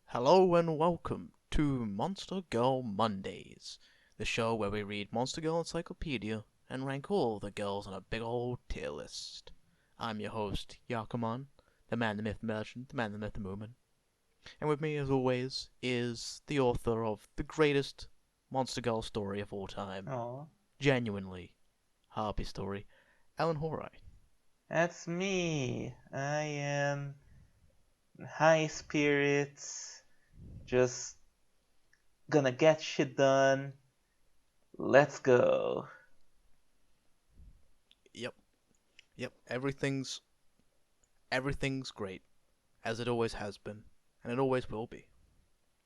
Hello and welcome to Monster Girl Mondays, the show where we read Monster Girl Encyclopedia and rank all the girls on a big old tier list. I'm your host, Yakuman, the man, the myth, the legend, the man, the myth, the movement. And with me, as always, is the author of the greatest Monster Girl story of all time. Oh, Genuinely, HARPY story, Ellen Horai. that's me. I am high spirits, just gonna get shit done. Let's go. Yep, yep, everything's great, as it always has been, and it always will be.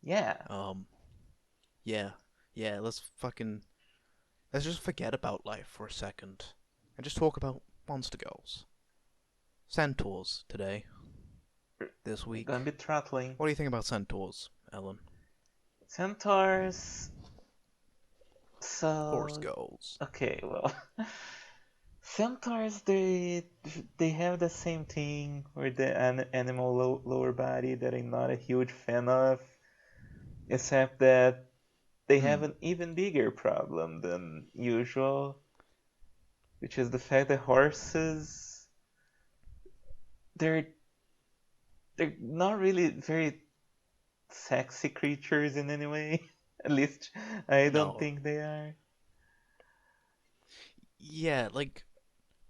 Yeah, Um, Yeah, yeah, let's just forget about life for a second and just talk about monster girls. Centaurs today, this we're gonna week. be throttling. What do you think about centaurs, Ellen? Centaurs. Horse So, girls. okay, well, centaurs they have the same thing with the animal lower body that I'm not a huge fan of, except that they have Hmm. an even bigger problem than usual, which is the fact that horses they're they're not really very sexy creatures in any way. At least I don't No. think they are. Yeah,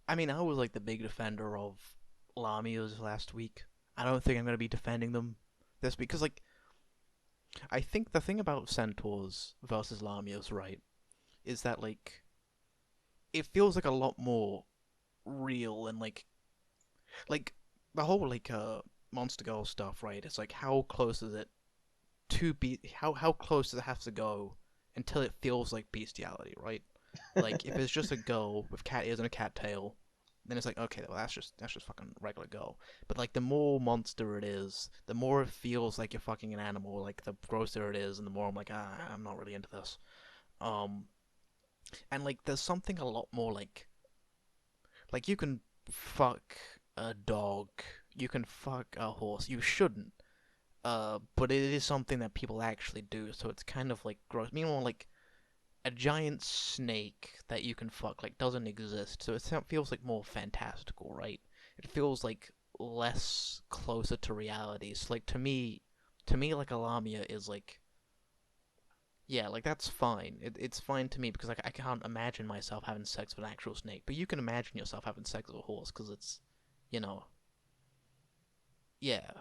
I was like the big defender of Lamias last week. I don't think I'm gonna be defending them this week because I think the thing about centaurs versus Lamias, right, is that it feels like a lot more real and like the whole Monster Girl stuff, right? It's like how close is it to be? How close does it have to go until it feels like bestiality, right? Like if it's just a girl with cat ears and a cat tail, then it's like okay, well that's just fucking regular girl. But like the more monster it is, the more it feels like you're fucking an animal. Like the grosser it is, and the more I'm like I'm not really into this. Um, and there's something a lot more like you can fuck a dog, you can fuck a horse. You shouldn't. But it is something that people actually do, so it's kind of like gross. Meanwhile, like a giant snake that you can fuck doesn't exist, so it feels like more fantastical, right? It feels like less closer to reality. So to me, like a lamia is like yeah, like that's fine. It's fine to me because I can't imagine myself having sex with an actual snake, but you can imagine yourself having sex with a horse because it's, you know, yeah,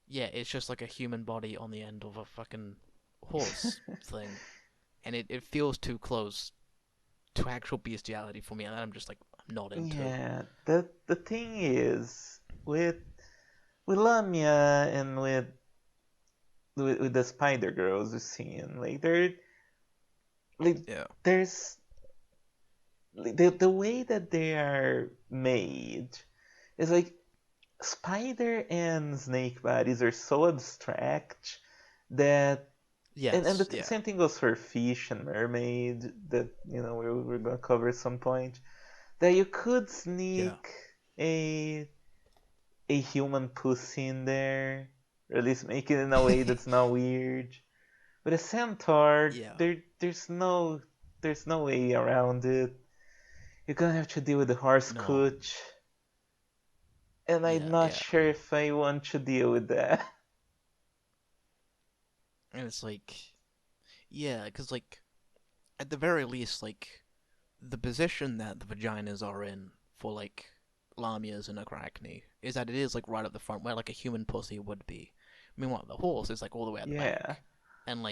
yeah, it's just like a human body on the end of a fucking horse thing, and it feels too close to actual bestiality for me, and I'm just like I'm not into. Yeah, the thing is with Lamia and with the Spider Girls we've seen, like Yeah, there's like, the way that they are made is like spider and snake bodies are so abstract that and yes, the yeah, same thing goes for fish and mermaid that we're gonna cover at some point, that you could yeah, sneak a a human pussy in there, or at least make it in a way that's not weird. But a centaur, yeah, there's no way around it. You're gonna have to deal with the horse no, cooch, and I'm yeah, not yeah, sure if I want to deal with that. and it's yeah, because at the very least the position that the vaginas are in for lamias and arachne is that it is like right at the front where like a human pussy would be. Meanwhile, the horse is like all the way at the Yeah, back, and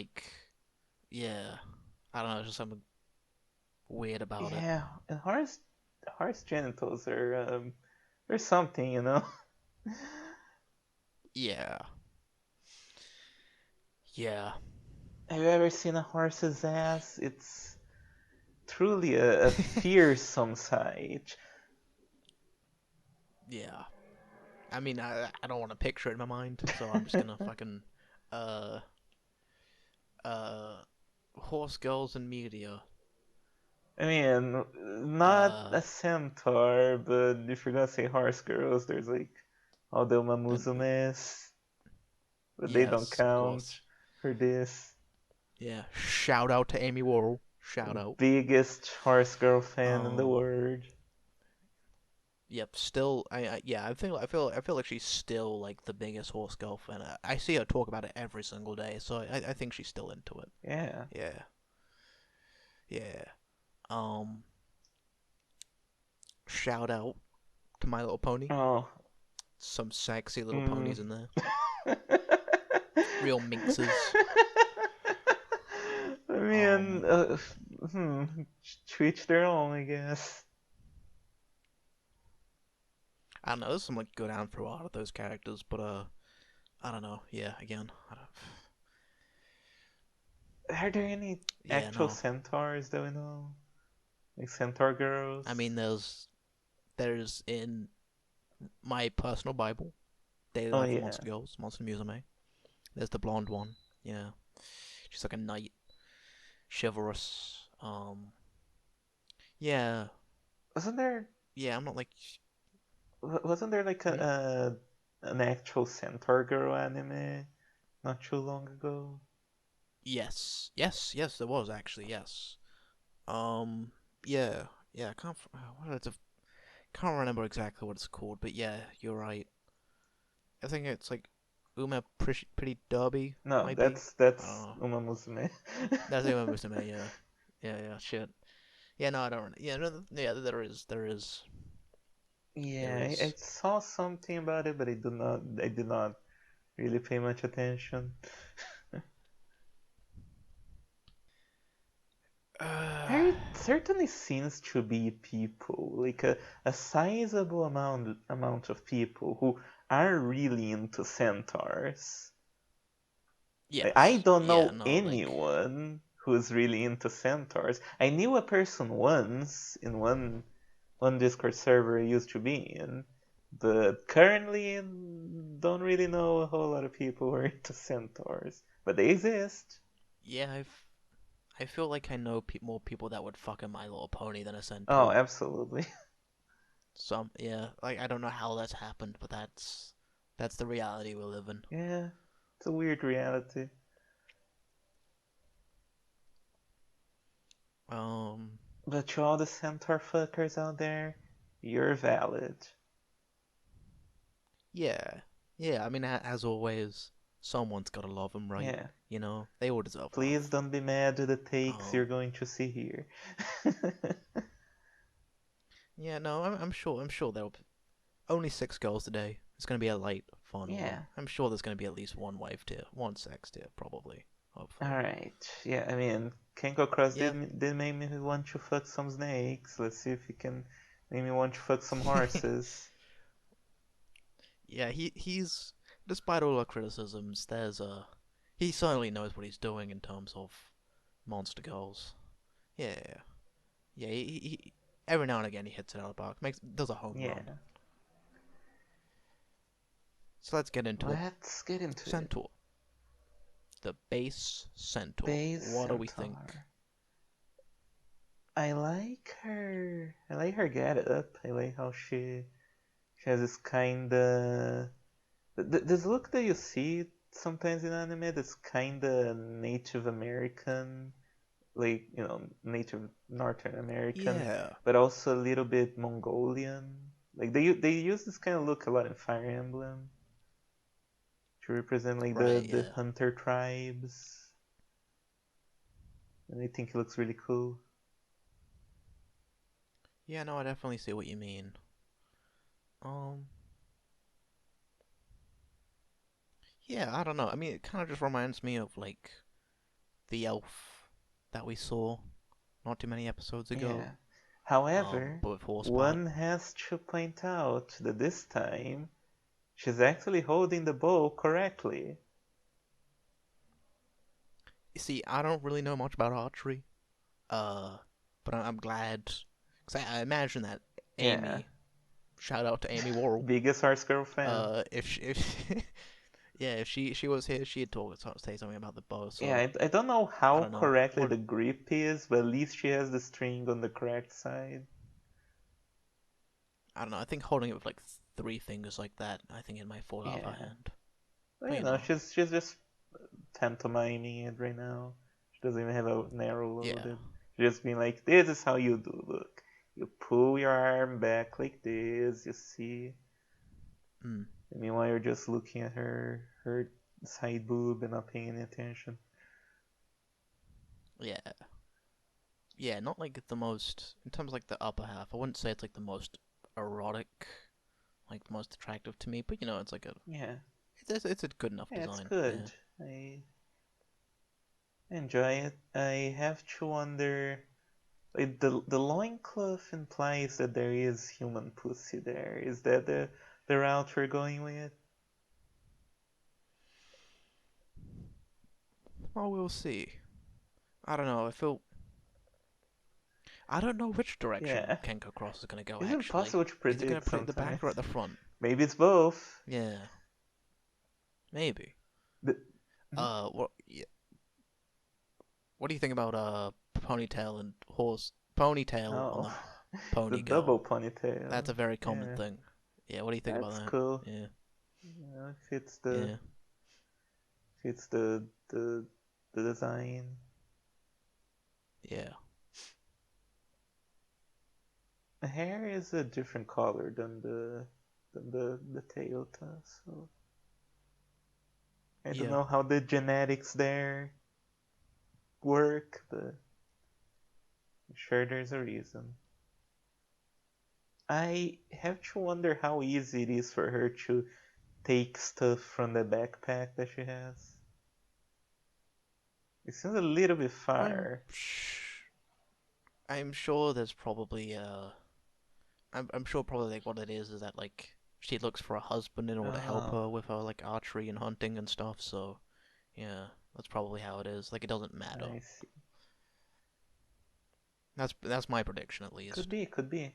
yeah, I don't know, there's just something weird about it. yeah, and horse genitals are something, you know. Yeah, yeah, Have you ever seen a horse's ass? It's truly a fearsome sight. yeah. I mean, I don't want to picture it in my mind, so I'm just gonna fucking uh uh horse girls and media. I mean, not Uh, a centaur, but if you're gonna say horse girls, there's like all the and mamuzumes. but they don't Yes, of count course. for this. Yeah. Shout out to Amy Worrell. Shout out. Biggest horse girl fan in the Um. world. Yep. Still, yeah. I feel like she's still like the biggest horse girl fan. I see her talk about it every single day, so I think she's still into it. Yeah. Yeah. Yeah. Um. Shout out to My Little Pony. Oh. Some sexy little Mm. ponies in there. Real minxes. I mean, Um. hmm, to each their own, I guess. I don't know. There's some like good and through out of those characters, but I don't know. Yeah. Again. Are there any Yeah. actual No. centaurs that we know? Like centaur I mean, girls? there's in my personal Bible, Daily Oh Life of yeah. Monster Girls, Monster Musume. There's the blonde one. Yeah, she's like a knight, chivalrous. Yeah, Wasn't there yeah. I'm not like. wasn't there like Hmm? an actual centaur girl anime not too long ago? Yes, yes, yes. There was actually yes. Um, yeah, yeah. I can't. Can't remember exactly what it's called, but yeah, you're right. I think it's like Pretty Derby, No, might be. I don't that's know. Uma Musume. That's Uma Musume. Yeah, yeah, yeah. Shit. Yeah, no, I don't. Yeah, no, yeah. There Yeah, I is. saw something about it, but I did not really pay much attention. There certainly seems to be people, like a sizable amount of people who are really into centaurs. I Yes. don't Yeah. know No. Like. anyone who's really into centaurs. I knew a person once in one Discord server I used to be in, but currently don't really know a whole lot of people who are into centaurs. But they exist. Yeah. I feel like I know more people that would fuck a My Little Pony than a Oh, Centaur. absolutely. Some. Yeah. Like I don't know how that's happened, but that's the reality we live in. Yeah, it's a weird reality. Um. But to all the centaur fuckers out there, you're valid. Yeah. Yeah. I mean, as always, someone's gotta love them, right? Yeah. You know, they all deserve Please love. don't be mad with the takes you're Um. going to see here. Yeah. No. I'm sure. I'm sure there'll be only 6 girls today. It's gonna be a light, fun one. Yeah. I'm sure there's gonna be at least one wife tier, one sex tier, probably. Hopefully. Alright. Yeah, I mean, Kenko Cross Yeah. did make me want to fuck some snakes. Let's see if he can make me want to fuck some horses. Yeah, he's despite all our criticisms, there's a he certainly knows what he's doing in terms of monster goals. Yeah, yeah. He every now and again he hits it out of the park, does a home run. Yeah. So let's get into it. Let's get into it. Centaur, the base centaur. Base What do we think? Centaur. I like her. I like her getup. I like how she has this kinda this look that you see sometimes in anime that's kinda Native American, like Native Northern American, Yeah, but also a little bit Mongolian. Like they use this kind of look a lot in Fire Emblem to represent like right. the Yeah, hunter tribes, and I think it looks really cool. yeah. No, I definitely see what you mean. Um, yeah. I don't know. I mean, it kind of just reminds me of like the elf that we saw not too many episodes ago. Yeah. However, But with horsepower. one has to point out that this time she's actually holding the bow correctly. You see, I don't really know much about archery, uh, but I'm glad because I imagine that Yeah. Amy, shout out to Amy Worrell, Biggest Horse Girl fan. if yeah, if she was here, she'd say something about the bow. Yeah, So I don't know I how don't know correctly what the grip is, but at least she has the string on the correct side. I don't know. I think holding it with like 3 fingers like that, I think it might fall out of her Yeah. hand. Well, But you you know, know, she's just pantomiming it right now. She doesn't even have a narrow yeah. loaded. She's just being like, "This is how you do. Look, you pull your arm back like this. You see." Mm, And meanwhile, you're just looking at her side boob and not paying any attention. yeah. Yeah, not like the most in terms of like the upper half. I wouldn't say it's like the most erotic, like the most attractive to me, but you know, it's like a Yeah, it's a good enough yeah, it's design. Yeah. good. I enjoy it. I have to wonder. Like the loincloth implies that there is human pussy there. Is that the route we're going with? Well, we'll see. I don't know. I don't know which direction Yeah. Kenko Cross is gonna go. It's Actually, impossible to is it gonna predict put it at the sometimes. back or at the front? Maybe it's both. Yeah, maybe. The, hmm? What? Yeah, what do you think about ponytail and horse ponytail on Oh, the the pony double girl? That's ponytail. a very common Yeah, thing. Yeah, what do you think about that's that? cool. Yeah, You know, it fits yeah, the design. yeah, The hair is a different color than the Toyota, so I don't yeah, know how the genetics there work, but I'm sure there's a reason. I have to wonder how easy it is for her to take stuff from the backpack that she has. It seems a little bit I'm far. I'm sure there's probably I'm sure probably like what it is that like she looks for a husband in order to help Oh, her with her like archery and hunting and stuff. So yeah, that's probably how it is. Like it doesn't matter. I see. That's my prediction at Could least. be, could be.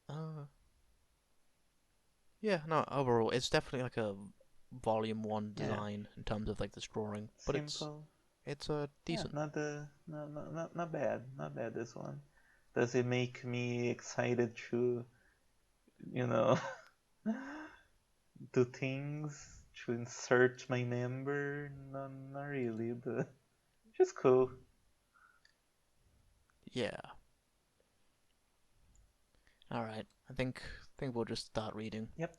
Uh, yeah, no. Overall, it's definitely like a volume one Yeah, design in terms of like this drawing, but simple. it's Yeah, decent. not bad, not bad. This one. Does it make me excited to, you know, do things to insert my member? No, not really, but just cool. Yeah. All right. I think we'll just start reading. Yep.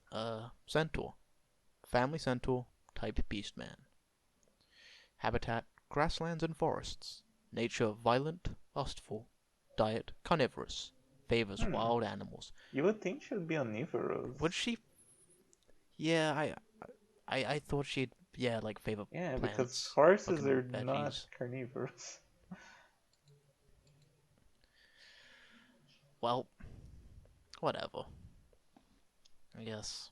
Centaur, family centaur, type beastman. Habitat: grasslands and forests. Nature: violent, lustful. Diet: carnivorous. Favors Hmm. wild animals. You would think she would be omnivorous. Would she? Yeah, I thought she'd like favor Yeah, because plants, horses fucking are not veggies. carnivorous. Well, whatever. I guess.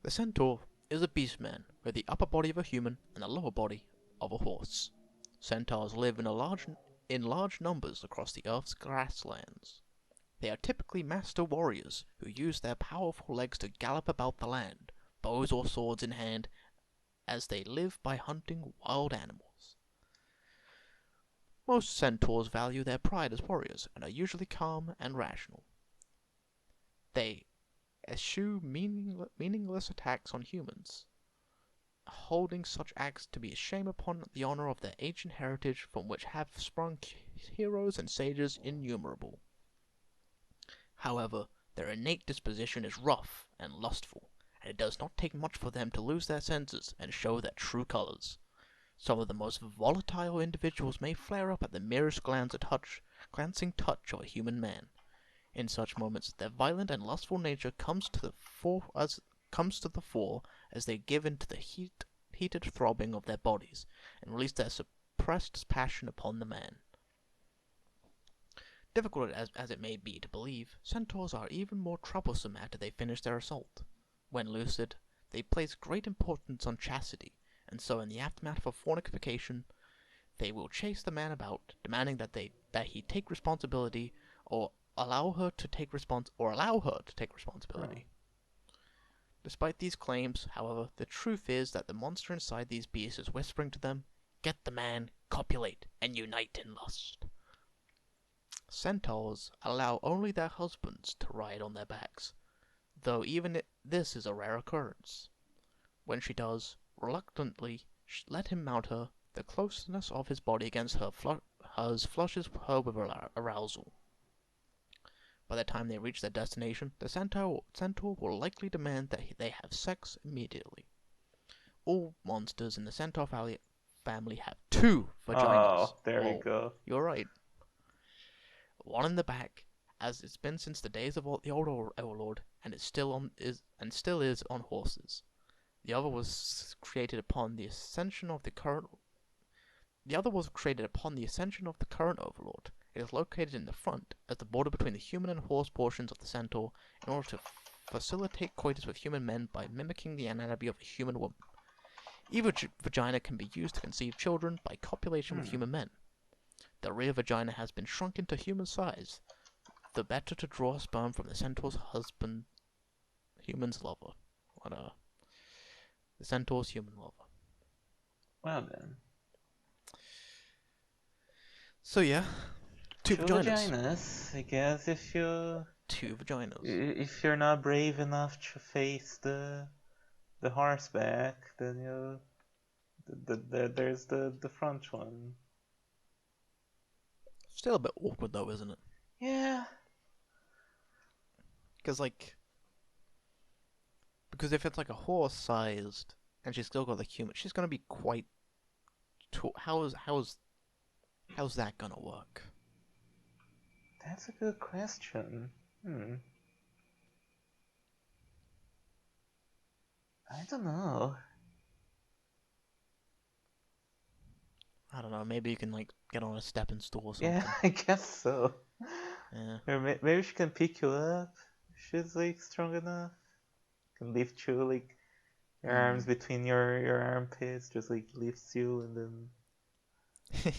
The centaur is a beastman with the upper body of a human and the lower body of a horse. Centaurs live in large numbers across the Earth's grasslands. They are typically master warriors who use their powerful legs to gallop about the land, bows or swords in hand, as they live by hunting wild animals. Most centaurs value their pride as warriors and are usually calm and rational. They eschew meaningless attacks on humans, holding such acts to be a shame upon the honor of their ancient heritage from which have sprung heroes and sages innumerable. However, their innate disposition is rough and lustful, and it does not take much for them to lose their senses and show their true colors. Some of the most volatile individuals may flare up at the merest glancing touch of a human man. In such moments, their violent and lustful nature comes to the fore as they give in to the heated throbbing of their bodies and release their suppressed passion upon the man. Difficult as it may be to believe, centaurs are even more troublesome after they finish their assault. When lucid, they place great importance on chastity, and so in the aftermath of fornication, they will chase the man about, demanding that he take responsibility or allow her to take Oh. responsibility. Despite these claims, however, the truth is that the monster inside these beasts is whispering to them, "Get the man, copulate, and unite in lust." Centaurs allow only their husbands to ride on their backs, though even this is a rare occurrence. When she does, reluctantly let him mount her, the closeness of his body against hers flushes her with arousal. By the time they reach their destination, the centaur will likely demand that they have sex immediately. All monsters in the centaur family have two vaginas. Oh, there we Whoa, go. you're right. One in the back, as it's been since the days of the old overlord, and it still is on horses. The other was created upon the ascension of the current. The other was created upon the ascension of the current overlord. It is located in the front, as the border between the human and horse portions of the centaur, in order to facilitate coitus with human men by mimicking the anatomy of a human woman. Either vagina can be used to conceive children by copulation with Hmm. human men. The rear vagina has been shrunken to human size, the better to draw sperm from the centaur's human's lover. The centaur's human lover. Well then. So yeah, two Two vaginas. vaginas, I guess Two vaginas. if you're not brave enough to face the horseback, then there's the front one. Still a bit awkward though, isn't it? Yeah. Because if it's like a horse sized and she's still got the human, she's gonna be quite. How's that gonna work? That's a good question. Hmm. I don't know. I don't know. Maybe you can like get on a stepping stool or Yeah, something. I guess so. Yeah. Or maybe she can pick you up. She's like strong enough. Can lift you like your arms Hmm. between your armpits, just like lifts you and then.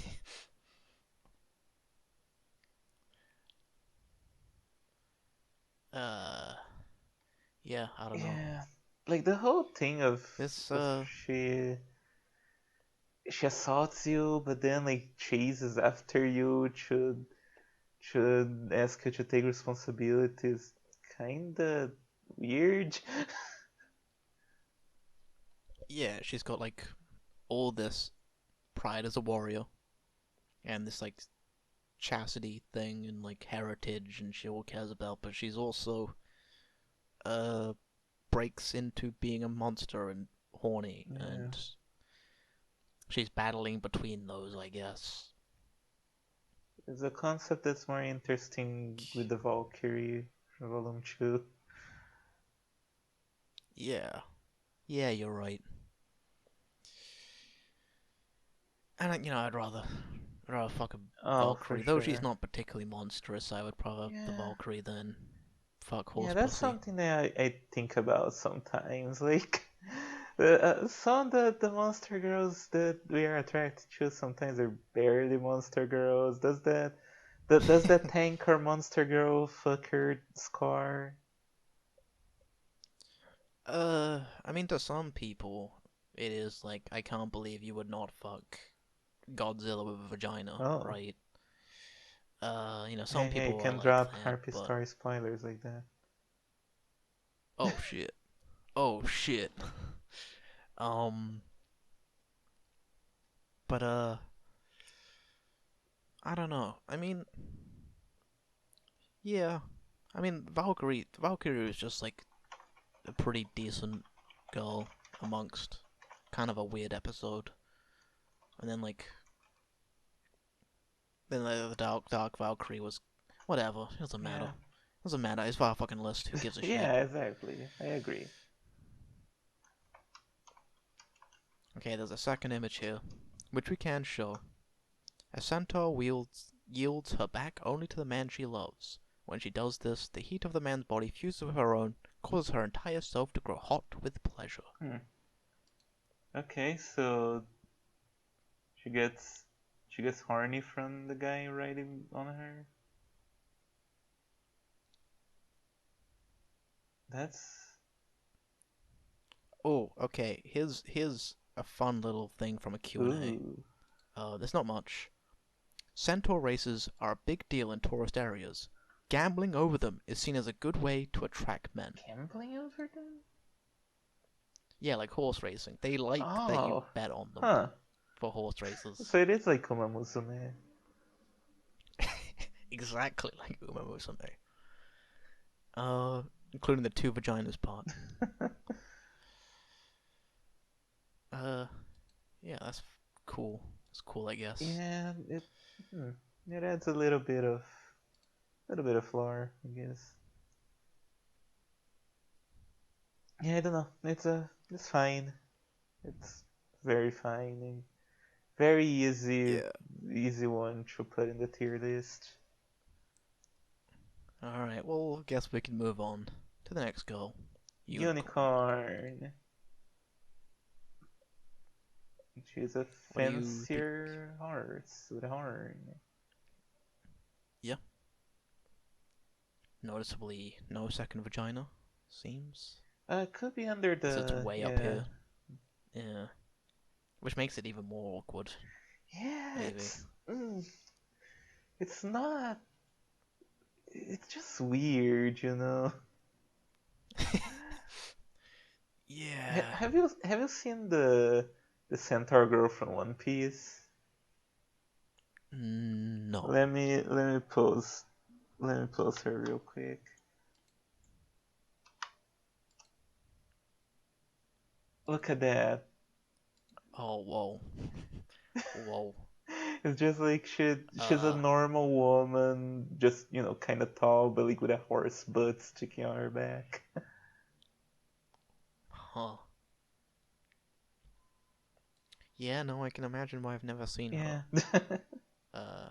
uh. Yeah. I don't know. Yeah, like the whole thing This. of she assaults you, but then like chases after you, should ask you to take responsibilities. Kinda weird. Yeah. She's got like all this pride as a warrior and this like chastity thing and like heritage and she all cares about, but she's also uh breaks into being a monster and horny, Yeah. and she's battling between those, I guess. It's a concept that's more interesting with the Valkyrie Volume 2. Yeah, yeah, you're right. And I'd rather fuck a Oh, for Valkyrie, though she's sure. not particularly monstrous. I would prefer the Yeah. Valkyrie than fuck Yeah, horse that's pussy. something that I think about sometimes. Like, some of the monster girls that we are attracted to sometimes are barely monster girls. Does that tank or monster girl fuck her scar? I mean, to some people, it is like I can't believe you would not fuck Godzilla with a vagina, Oh, right? Some hey, hey, people are can like drop that, Harpy but Story spoilers like that. oh shit, oh shit. Um, but I don't know. I mean, yeah. I mean, Valkyrie is just like a pretty decent girl amongst kind of a weird episode. And then the Dark Valkyrie was whatever. It doesn't matter. Yeah, It doesn't matter. It's our fucking list. Who gives a shit? yeah, exactly. I agree. Okay, there's a second image here, which we can show. A centaur yields her back only to the man she loves. When she does this, the heat of the man's body fuses with her own, causes her entire self to grow hot with pleasure. Hmm. Okay, so she gets she gets horny from the guy riding on her. That's Oh, okay. Here's a fun little thing from a Q&A. ooh. There's not much. Centaur races are a big deal in tourist areas. Gambling over them is seen as a good way to attract men. Gambling over them? Yeah, like horse racing. They like that you Oh, bet on them huh. for horse races. So it is like Kuma Musume. Exactly like Uma Musume. Uh, including the two vaginas part. Uh, yeah, that's cool. That's cool, I guess. Yeah, hmm, it adds a little bit of flair, I guess. Yeah, I don't know. It's fine. It's very fine and very Yeah. easy one to put in the tier list. Alright, well, I guess we can move on to the next girl. Unicorn. Unicorn. She's a What do you think? fancier horse with a horn. Yeah, noticeably no second vagina, seems. Could be under So it's the way up yeah. here. Yeah. Which makes it even more awkward, Yeah, maybe. it's not. It's just weird, you know. Yeah. Have you seen the Centaur girl from One Piece? No. Let me post her real quick. Look at that. Oh, whoa. Whoa. It's just like she's a Uh, normal woman, just you know, kind of tall, but like with a horse butt sticking on her back. huh. Yeah, no, I can imagine why I've never seen her. Yeah. Uh,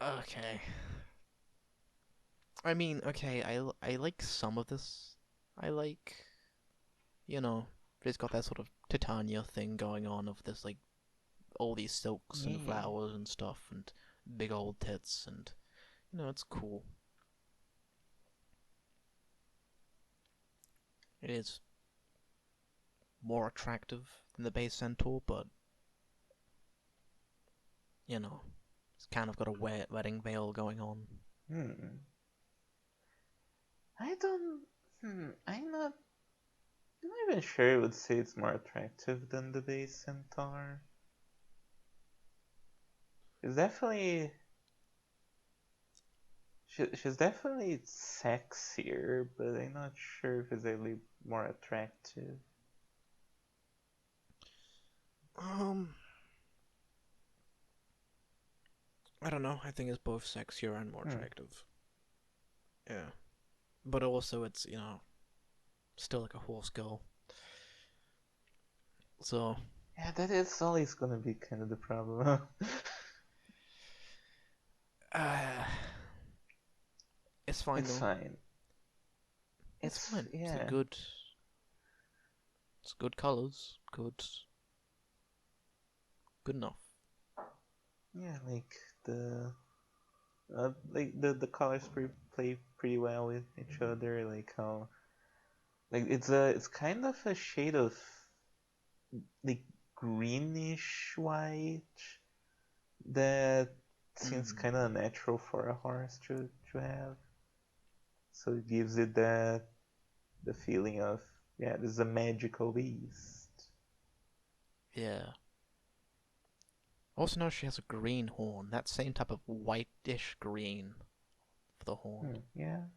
okay. I mean, okay, I like some of this. I like, you know, it's got that sort of Titania thing going on of this, like, all these silks and Yeah. flowers and stuff and big old tits and, it's cool. It is more attractive than the base centaur, but, you know, it's kind of got a wedding veil going on. Hmm. I don't. I'm not even sure I would say it's more attractive than the base centaur. It's definitely. She's definitely sexier, but I'm not sure if it's really more attractive. Um, I don't know. I think it's both sexier and more Hmm. attractive. Yeah. But also, it's, still like a horse girl. So, Yeah, that is always gonna be kind of the problem. uh, it's fine It's though. fine. It's It's fine. yeah, It's good colors. Good enough. yeah. Like the colors play pretty well with each other. Like how like it's kind of a shade of like greenish white that seems Mm. kind of natural for a horse to have. So it gives it that the feeling of yeah, this is a magical beast. Yeah. Also, now she has a green horn. That same type of whitish green for the horn. Yeah,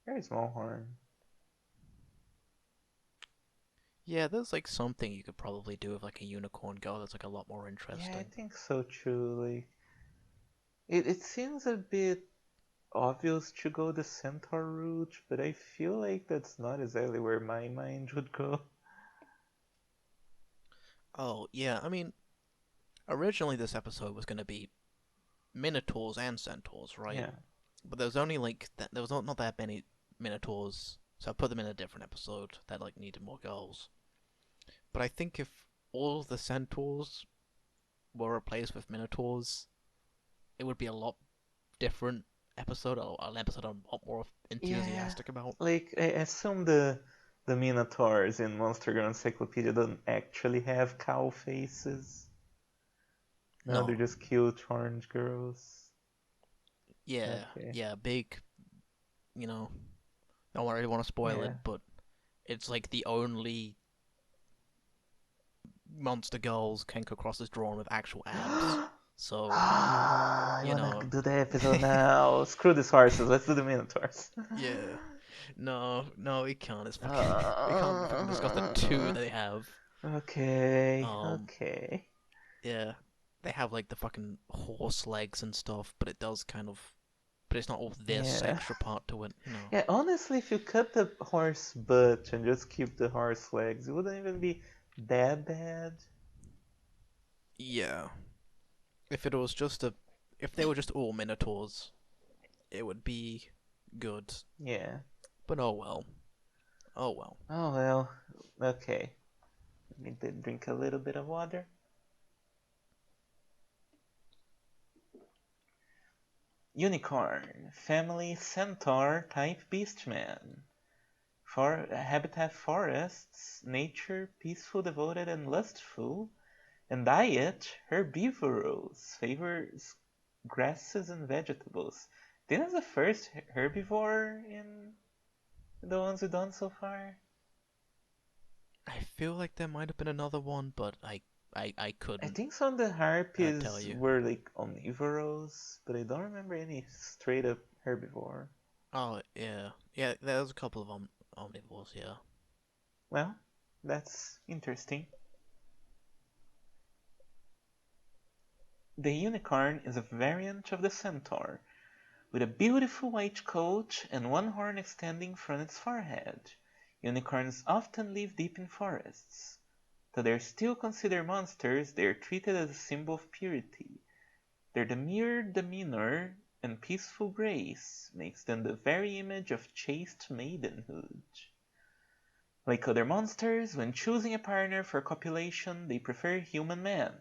very small horn. Yeah, there's like something you could probably do with like a unicorn girl that's like a lot more Yeah, I interesting. think so too. Like it seems a bit obvious to go the centaur route, but I feel like that's not exactly where my mind would go. Oh, yeah, I mean, originally this episode was going to be minotaurs and centaurs, right? Yeah, But there was only like there was not that many minotaurs, so I put them in a different episode that like needed more girls. But I think if all of the centaurs were replaced with minotaurs, it would be a lot different episode, or an episode I'm a lot more yeah. enthusiastic about. Like I assume the the Minotaurs in Monster Girl Encyclopedia don't actually have cow faces. No, they're No. just cute orange girls. Yeah, Okay. yeah, big, you know, I don't really want to spoil Yeah. it, but it's like the only Monster Girls Kenko Cross is drawn with actual abs. So, I you wanna know. do the episode now. Screw these horses. Let's do the Minotaurs. Yeah. No, no, we can't. It's fucking. We can't fucking discuss the two they have. Okay, Um, okay. yeah. They have like the fucking horse legs and stuff, but it does kind of. But it's not all this Yeah. extra part to it. Yeah, honestly, if you cut the horse butt and just keep the horse legs, it wouldn't even be that bad. Yeah. If it was just a. If they were just all Minotaurs, it would be good. Yeah. But oh well. Oh well. Oh well. Okay. Let me drink a little bit of water. Unicorn, family centaur type beastman. For habitat forests, nature peaceful, devoted, and lustful. And diet herbivorous, favors grasses and vegetables. This is the first herbivore in the ones we've done so far. I feel like there might have been another one, but I I couldn't think some of the tell harpies you. were like omnivorous, but I don't remember any straight up herbivore. Oh yeah, yeah. There's a couple of omnivores. Yeah. Well, that's interesting. The unicorn is a variant of the centaur, with a beautiful white coat and one horn extending from its forehead. Unicorns often live deep in forests. Though they are still considered monsters, they are treated as a symbol of purity. Their demure demeanor and peaceful grace makes them the very image of chaste maidenhood. Like other monsters, when choosing a partner for copulation, they prefer human men.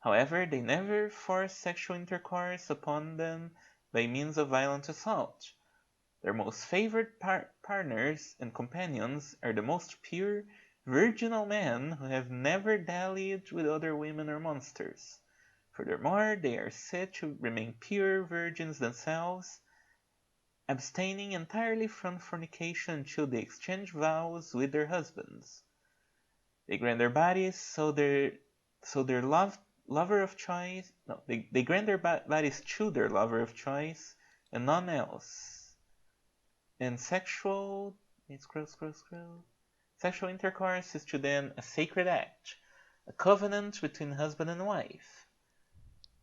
However, they never force sexual intercourse upon them by means of violent assault. Their most favored partners and companions are the most pure, virginal men who have never dallied with other women or monsters. Furthermore, they are said to remain pure virgins themselves, abstaining entirely from fornication until they exchange vows with their husbands. They grant their bodies so their lover of choice no they grant their bodies to their lover of choice and none else. And sexual intercourse is to them a sacred act, a covenant between husband and wife.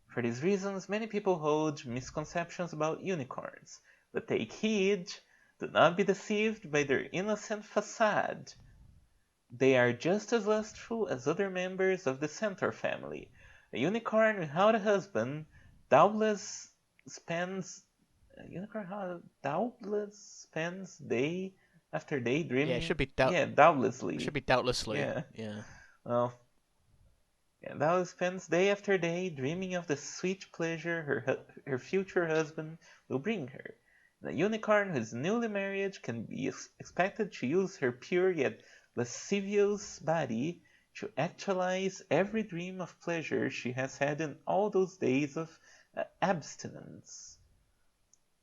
For these reasons, many people hold misconceptions about unicorns, but take heed, do not be deceived by their innocent facade. They are just as lustful as other members of the centaur family. A unicorn without a husband doubtless spends a unicorn doubtless spends day after day Yeah. It dreaming. should be Yeah, It should doubtlessly. be doubtlessly. Yeah. Yeah. Well, and thou spends day after day dreaming of the sweet pleasure her future husband will bring her. The unicorn who is newly married can be expected to use her pure yet lascivious body to actualize every dream of pleasure she has had in all those days of abstinence.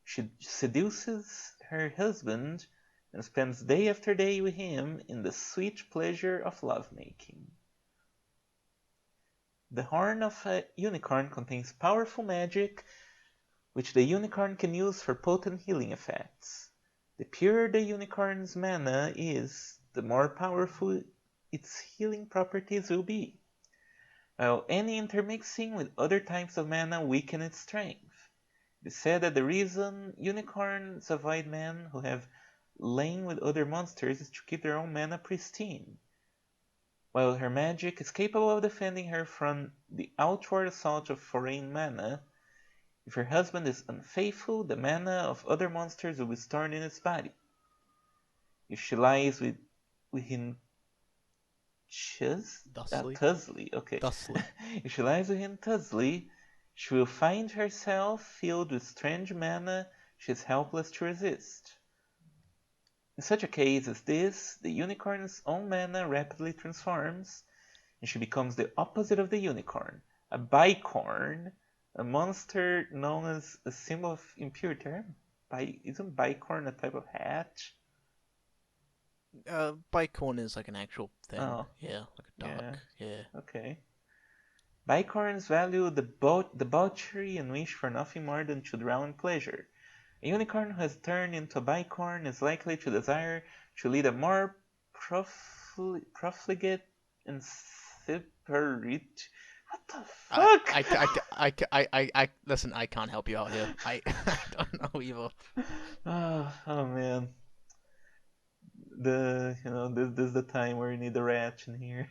She seduces her husband and spends day after day with him in the sweet pleasure of lovemaking. The horn of a unicorn contains powerful magic which the unicorn can use for potent healing effects. The purer the unicorn's mana is, the more powerful its healing properties will be, while any intermixing with other types of mana weaken its strength. It is said that the reason unicorns avoid men who have lain with other monsters is to keep their own mana pristine. While her magic is capable of defending her from the outward assault of foreign mana, if her husband is unfaithful, the mana of other monsters will be stored in its body. If she lies within Thusly. Tusley, okay. Thusly. If she lies within Tusley, she will find herself filled with strange mana she is helpless to resist. In such a case as this, the unicorn's own mana rapidly transforms, and she becomes the opposite of the unicorn, a bicorn, a monster known as a symbol of impurity. Isn't bicorn a type of hatch? Bicorn is like an actual thing. Oh, Yeah, like a yeah, duck. Yeah. okay. Bicorns value debauchery and wish for nothing more than to drown in pleasure. A unicorn who has turned into a bicorn is likely to desire to lead a more profligate and separate. What the I, fuck? listen. I can't help you out here. I don't know either. Oh man, this is the time where you need the rat in here.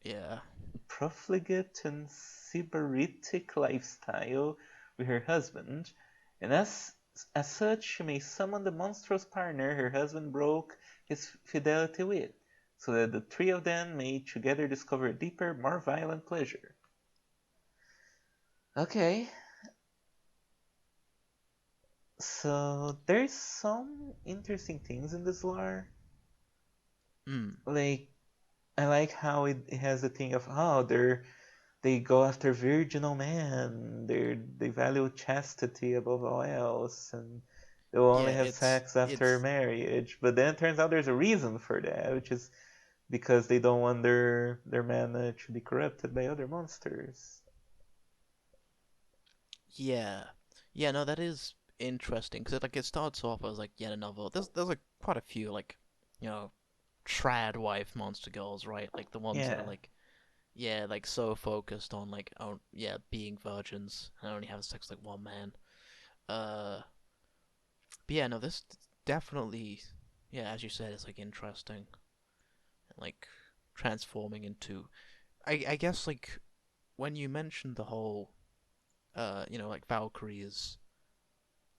Yeah. Profligate and sybaritic lifestyle with her husband, and as such she may summon the monstrous partner her husband broke his fidelity with, so that the three of them may together discover a deeper, more violent pleasure. Okay, so there's some interesting things in this lore. Hmm. Like I like how it has the thing of they go after virginal men. They value chastity above all else, and they'll only Yeah. have sex after It's marriage. But then it turns out there's a reason for that, which is because they don't want their mana to be corrupted by other monsters. yeah. Yeah. No, that is interesting because it starts off as like yet another. There's like quite a few like, you know, trad wife monster girls, right? Like the ones that are Yeah, like, yeah, like so focused on like, oh yeah, being virgins and only having sex with, like one man. Uh, but yeah, no, this definitely, yeah, as you said, it's like interesting and like transforming into. I guess like when you mentioned the whole, like Valkyries.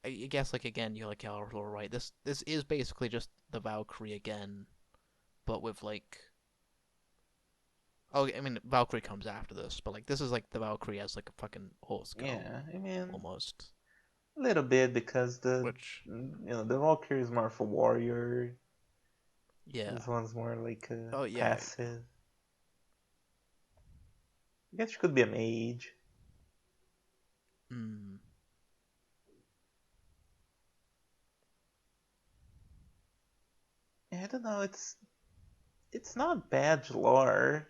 I guess like again, you're like, oh, all right. This is basically just the Valkyrie again, but with like, oh, I mean, Valkyrie comes after this, but like this is like the Valkyrie as like a fucking horse girl yeah. I mean, almost, a little bit because which the Valkyrie is more of a warrior. yeah. This one's more like a Oh yeah. passive. I guess she could be a mage. Mm, I don't know. It's not bad lore.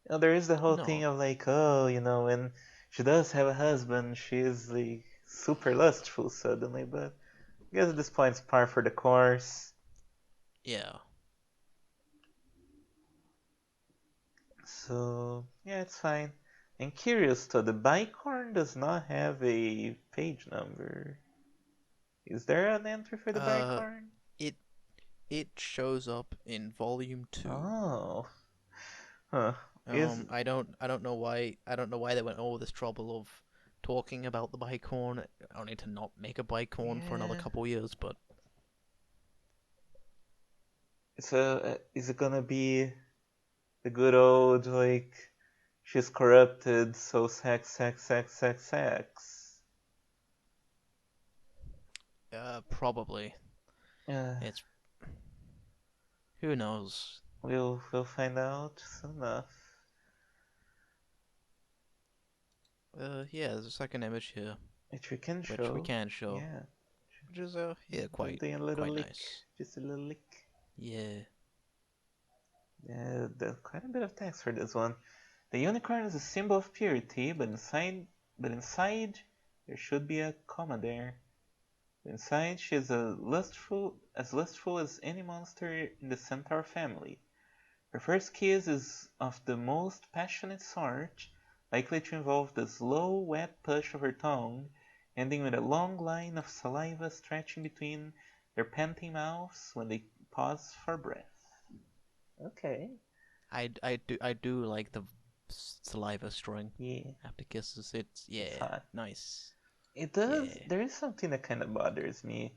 There is the whole thing no. of like, oh, when she does have a husband, she is like super lustful suddenly. But I guess at this point it's par for the course. Yeah. So yeah, it's fine. And curious though, the bicorn does not have a page number. Is there an entry for the Uh, bicorn? it it shows up in volume 2. Oh, huh. Is I don't know why they went all this trouble of talking about the bicorn, only to not make a bicorn for another yeah. couple years. But So is it gonna be the good old like she's corrupted, so sex, sex, sex, sex, sex? probably Uh, it's who knows. we'll find out soon enough. Yeah, there's a second image here, Which we can which we show. can show, Yeah, which is yeah, doing a little quite lick, nice. just a little lick. Yeah. Yeah, there's quite a bit of text for this one. The unicorn is a symbol of purity, but inside there should be a comma there. Inside, she is as lustful as any monster in the Centaur family. Her first kiss is of the most passionate sort, likely to involve the slow, wet push of her tongue, ending with a long line of saliva stretching between their panting mouths when they pause for breath. Okay. I do like the saliva string Yeah, after kisses. It's it's yeah, hot. nice. It does. Yeah. There is something that kind of bothers me.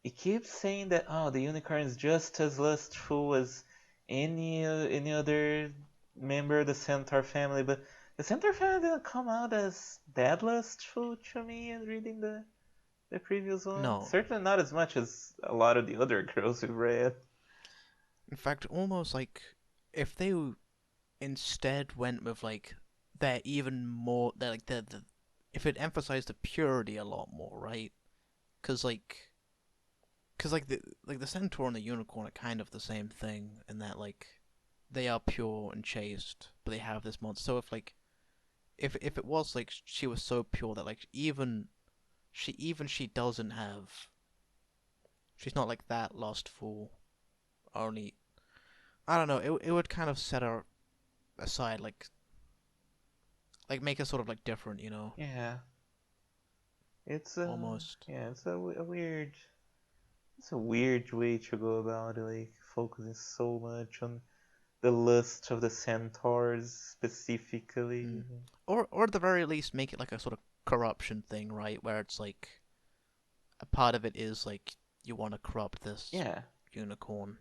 It keeps saying that the unicorn is just as lustful as any other member of the Centaur family, but the Centaur family didn't come out as that lustful to me in reading the the previous one. No. Certainly not as much as a lot of the other girls we've read. In fact, almost like if they instead went with like they're even more they're like the if it emphasized the purity a lot more, right? Because like the centaur and the unicorn are kind of the same thing in that like they are pure and chaste, but they have this monster. So if it was like she was so pure that like she doesn't have she's not like that lustful. Only I don't know. It would kind of set her aside, like make her sort of like different, Yeah, almost. it's a weird, it's a weird way to go about it, like focusing so much on the lust of the centaurs specifically. Mm. Or at the very least, make it like a sort of corruption thing, right? Where it's like a part of it is like you want to corrupt this Yeah, unicorn.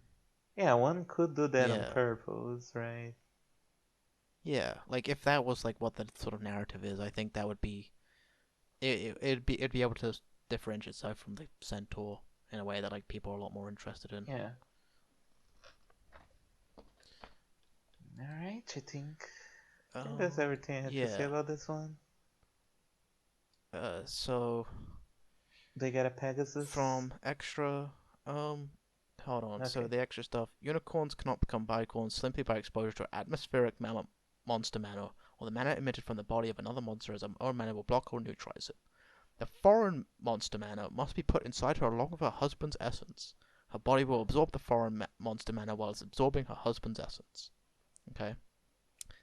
yeah, one could do that on Yeah, purpose, right? yeah. Like if that was like what the sort of narrative is, I think that would be it'd be able to differentiate itself from the centaur in a way that like people are a lot more interested in. Yeah. All right, I think that's everything I have to say Yeah. about this one. So They got a Pegasus. from extra, um, hold on. So Okay. the extra stuff: unicorns cannot become bicorns simply by exposure to atmospheric monster matter, or the matter emitted from the body of another monster as her own matter will block or neutralize it. The foreign monster matter must be put inside her along with her husband's essence. Her body will absorb the foreign monster matter while it's absorbing her husband's essence. Okay.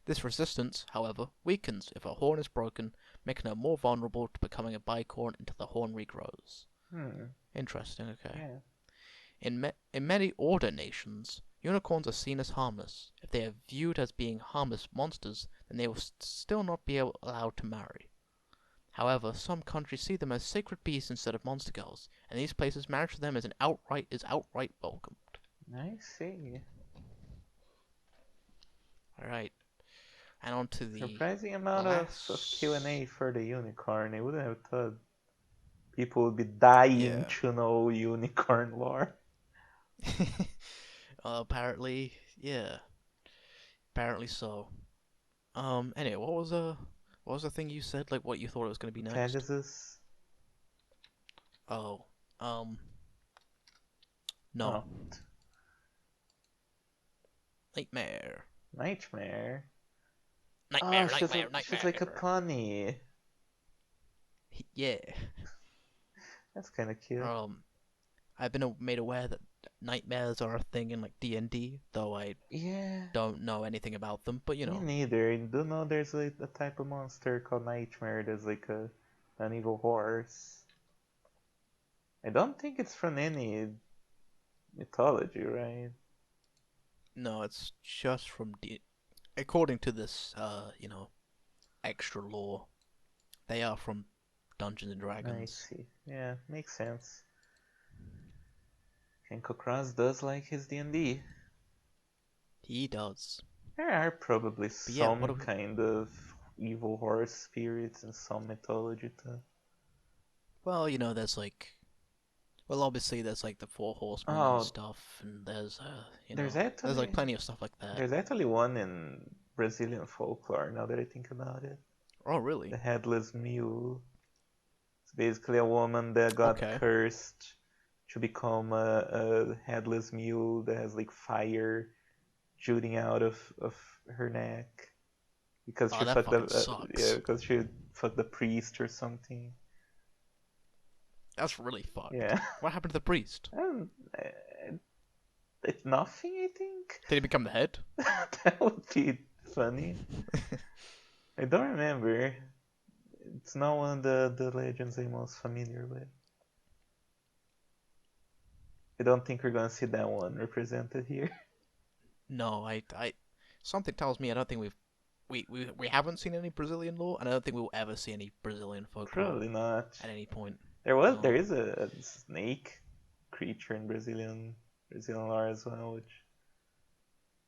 This resistance, however, weakens if her horn is broken, making her more vulnerable to becoming a bicorn until the horn regrows. Hmm. Interesting. Okay. Yeah. In many order nations, unicorns are seen as harmless. If they are viewed as being harmless monsters, then they will still not be allowed to marry. However, some countries see them as sacred beasts instead of monster girls, and in these places marriage to them is outright welcomed. I see. Alright, and on to the Surprising amount of last. Q&A for the unicorn. I wouldn't have thought people would be dying Yeah. to know unicorn lore. Apparently, yeah. Apparently so. Anyway, what was the thing you said? Like what you thought it was gonna be next? Pegasus. Oh, um, no. Oh, Nightmare. nightmare. Oh, Nightmare, nightmare, she's like a nightmare. pony. Yeah. That's kind of cute. I've been made aware that nightmares are a thing in like D&D, though I Yeah, don't know anything about them. But me neither. I do know there's like a type of monster called Nightmare. There's like a an evil horse. I don't think it's from any mythology, right? no, it's just from according to this, extra lore. They are from Dungeons and I Dragons. see. Yeah, makes sense. Kenko Cross does like his D&D. He does. There are probably But yeah, what some are we? kind of evil horse spirits in some mythology too. Well, there's like, well, obviously there's like the four horsemen and Oh, stuff, and there's there's there's like actually plenty of stuff like that. there's actually one in Brazilian folklore now that I think about it. Oh, The really? headless mule. It's basically a woman that got Okay. cursed to become a headless mule that has like fire shooting out of her neck because Oh, she that fucked the fucking yeah sucks. because she fucked the priest or something. That's really fucked. Yeah, What happened to the priest? and it's nothing. I think Did he become the head? that would be funny. I don't remember. It's not one of the legends I'm most familiar with. I don't think we're gonna see that one represented here. No, something tells me I don't think we haven't seen any Brazilian lore, and I don't think we'll ever see any Brazilian folklore Probably not. at any point. There No. is a snake creature in Brazilian lore as well, which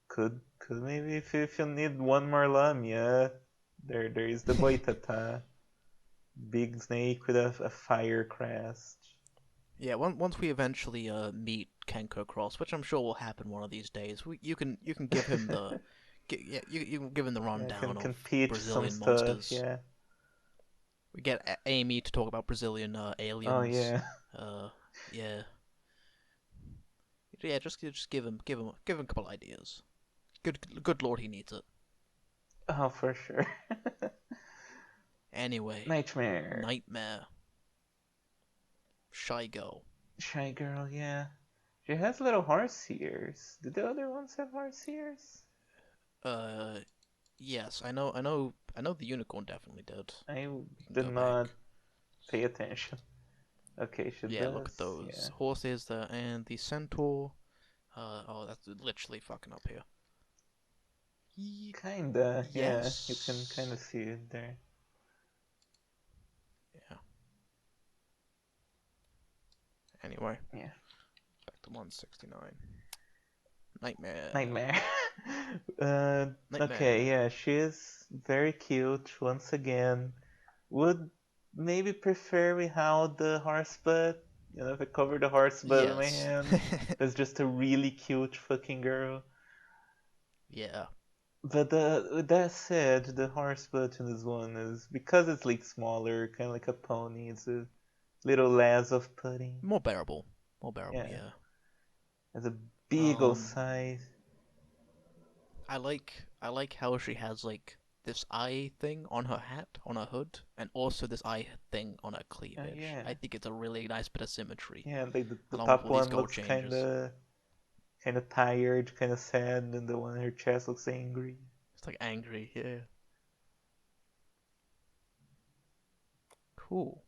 could maybe if you need one more lamia, there is the boitata. big snake with a fire crest. Yeah, once we eventually meet Kenko Cross, which I'm sure will happen one of these days, you can give him the yeah, you can give him the Yeah, rundown can of pitch some Brazilian stuff. monsters. Yeah. We get Amy to talk about Brazilian Oh aliens. yeah. Uh, yeah, yeah. Just give him a couple ideas. Good lord, he needs it. Oh, for sure. Anyway, Nightmare. Nightmare, Shy Girl. Shy girl. Yeah. She has little horse ears. Did the other ones have horse ears? Uh, yes, I know the unicorn definitely did. I We can did go not back. pay attention. Okay, she Yeah, look at does. those Yeah. horses there, and the centaur. Oh, that's literally fucking up here. Kinda. Yeah. You can kind Yes. of see it there. Yeah. Anyway, Yeah. back to 169. Nightmare. Nightmare. Okay, Nightmare. yeah, she is very cute once again. Would maybe prefer without the horse butt. You know, if I cover the horse butt in my Yes. hand, that's just a really cute fucking girl. Yeah. But with that said, the horse butt in this one is because it's like smaller, kind of like a pony. It's a little less of putting. More bearable. More bearable, Yeah, yeah. has a big old Um, size. I like how she has like this eye thing on her hat, on her hood, and also this eye thing on her cleavage. Yeah, I think it's a really nice bit of symmetry, yeah. Like the along with top all these one gold looks changes. kind of tired, kind of sad, and the one in her chest looks angry. It's like angry, yeah. Cool.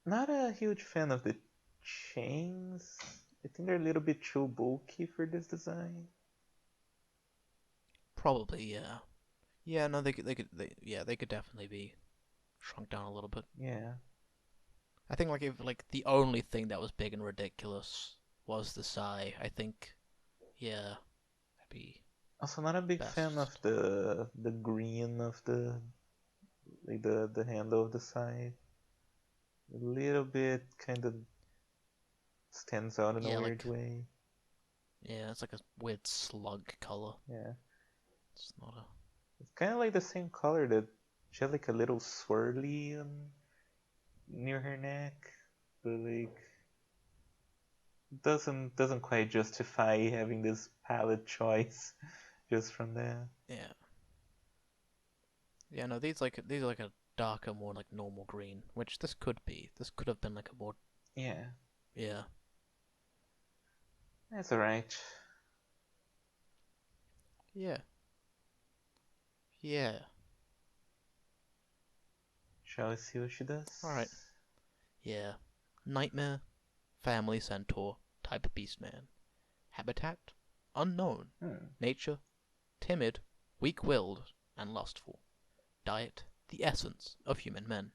Not a huge fan of the chains. I think they're a little bit too bulky for this design. Probably, yeah. Yeah, no, they could definitely be shrunk down a little bit. Yeah. I think like if like the only thing that was big and ridiculous was the Psy, I think, yeah, that'd be Also, not a big fan of best. the green of the like the handle of the side. A little bit kind of stands out in a Yeah, weird like way. yeah, it's like a weird slug color. Yeah. It's not a It's kind of like the same color that she had like a little swirly near her neck, but like doesn't quite justify having this palette choice just from that. yeah. Yeah, no, these are like a darker, more like normal green, which this could be. This could have been like a more Yeah, yeah. that's alright. Yeah. Yeah. Shall we see what she Alright. does? Yeah. Nightmare, family centaur, type beastman. Habitat? Unknown. Hmm. Nature? Timid, weak-willed, and lustful. Diet? The essence of human men.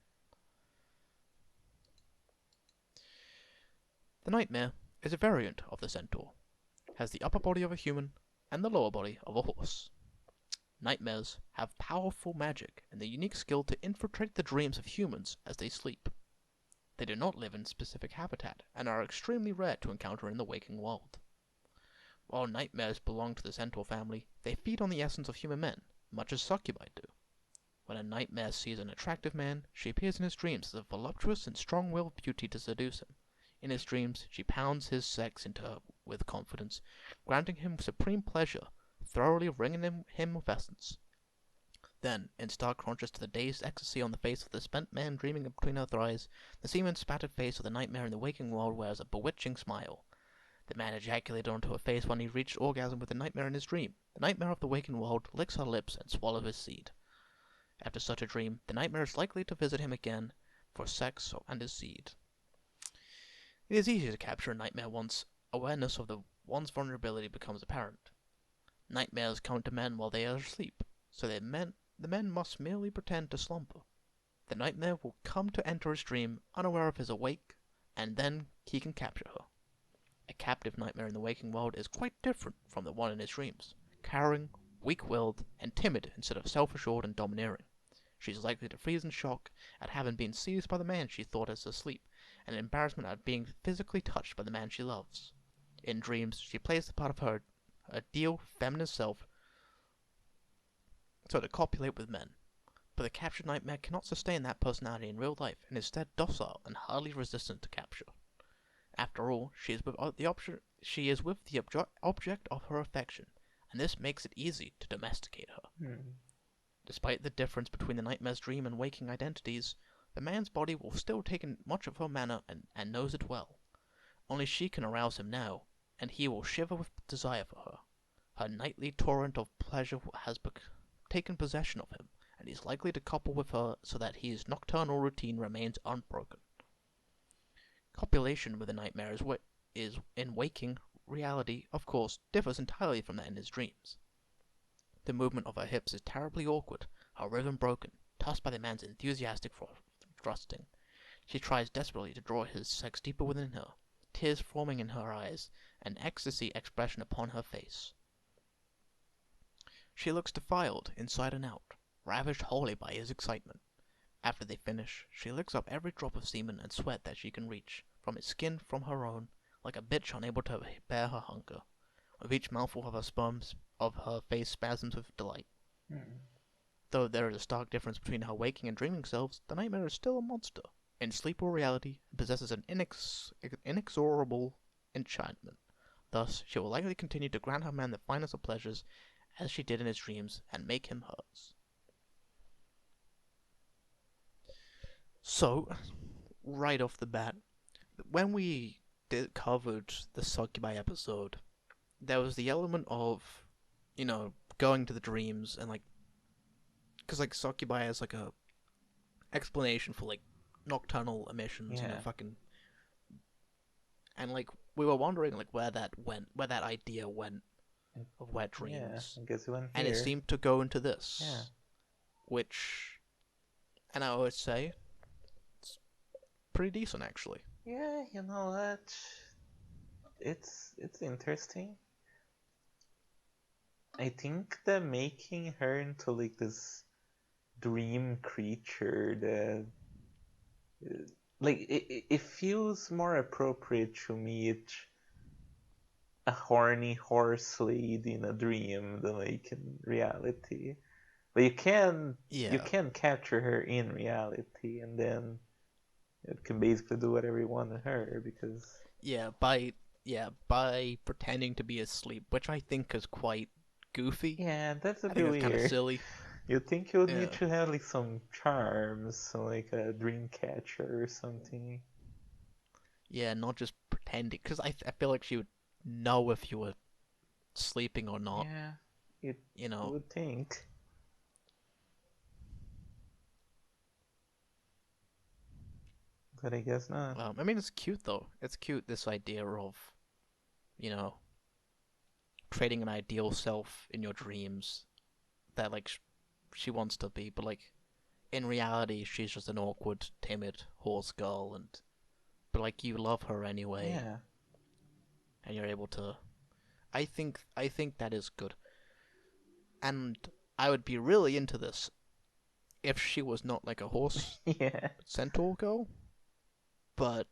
The nightmare is a variant of the centaur. Has the upper body of a human and the lower body of a horse. Nightmares have powerful magic and the unique skill to infiltrate the dreams of humans as they sleep. They do not live in specific habitat and are extremely rare to encounter in the waking world. While nightmares belong to the centaur family, they feed on the essence of human men, much as succubi do. When a nightmare sees an attractive man, she appears in his dreams as a voluptuous and strong-willed beauty to seduce him. In his dreams, she pounds his sex into her with confidence, granting him supreme pleasure, thoroughly wringing him of essence. Then, in stark contrast to the dazed ecstasy on the face of the spent man dreaming between her thighs, the semen-spattered face of the nightmare in the waking world wears a bewitching smile. The man ejaculated onto her face when he reached orgasm with the nightmare in his dream. The nightmare of the waking world licks her lips and swallows his seed. After such a dream, the nightmare is likely to visit him again for sex and his seed. It is easy to capture a nightmare once awareness of one's vulnerability becomes apparent. Nightmares come to men while they are asleep, so the men must merely pretend to slumber. The nightmare will come to enter his dream unaware of his awake, and then he can capture her. A captive nightmare in the waking world is quite different from the one in his dreams, cowering, weak-willed, and timid instead of self-assured and domineering. She is likely to freeze in shock at having been seized by the man she thought is asleep, and embarrassment at being physically touched by the man she loves. In dreams, she plays the part of her ideal feminine self so to copulate with men. But the captured nightmare cannot sustain that personality in real life and is instead docile and hardly resistant to capture. After all, she is with the object of her affection, and this makes it easy to domesticate her. Hmm. Despite the difference between the nightmare's dream and waking identities, the man's body will still take in much of her manner and knows it well. Only she can arouse him now, and he will shiver with desire for her. Her nightly torrent of pleasure has taken possession of him, and he is likely to couple with her so that his nocturnal routine remains unbroken. Copulation with a nightmare is in waking reality, of course, differs entirely from that in his dreams. The movement of her hips is terribly awkward, her rhythm broken, tossed by the man's enthusiastic thrusting. She tries desperately to draw his sex deeper within her, tears forming in her eyes, an ecstasy expression upon her face. She looks defiled, inside and out, ravished wholly by his excitement. After they finish, she licks up every drop of semen and sweat that she can reach, from his skin, from her own, like a bitch unable to bear her hunger. With each mouthful of her sperms, of her face spasms with delight. Hmm. Though there is a stark difference between her waking and dreaming selves, the nightmare is still a monster. In sleep or reality, it possesses an inexorable enchantment. Thus, she will likely continue to grant her man the finest of pleasures, as she did in his dreams, and make him hers. So, right off the bat, when we covered the Succubi episode, there was the element of, going to the dreams and because Succubi has a explanation for nocturnal emissions, Yeah. fucking, and we were wondering where that went, where that idea went of wet Yeah, dreams, I guess we went and it here. seemed to go into Yeah. this, which, and I would say, it's pretty decent actually. Yeah, you know what? It's interesting. I think that making her into this dream creature that it feels more appropriate to meet a horny horse lady in a dream than in reality. But you Yeah, can capture her in reality, and then you can basically do whatever you want to her because yeah, by pretending to be asleep, which I think is quite goofy. yeah, that's a I think bit that's kind of weird. silly. You think you would need Yeah, to have some charms, so a dream catcher or something. yeah, not just pretending, because I feel like she would know if you were sleeping or not. Yeah, you You you know, would think, but I guess not. I mean, it's cute though. It's cute this idea of you know trading an ideal self in your dreams that she wants to be, but in reality she's just an awkward, timid horse girl, and but you love her anyway, Yeah, and you're able to. I think that is good, and I would be really into this if she was not like a horse yeah, centaur girl, but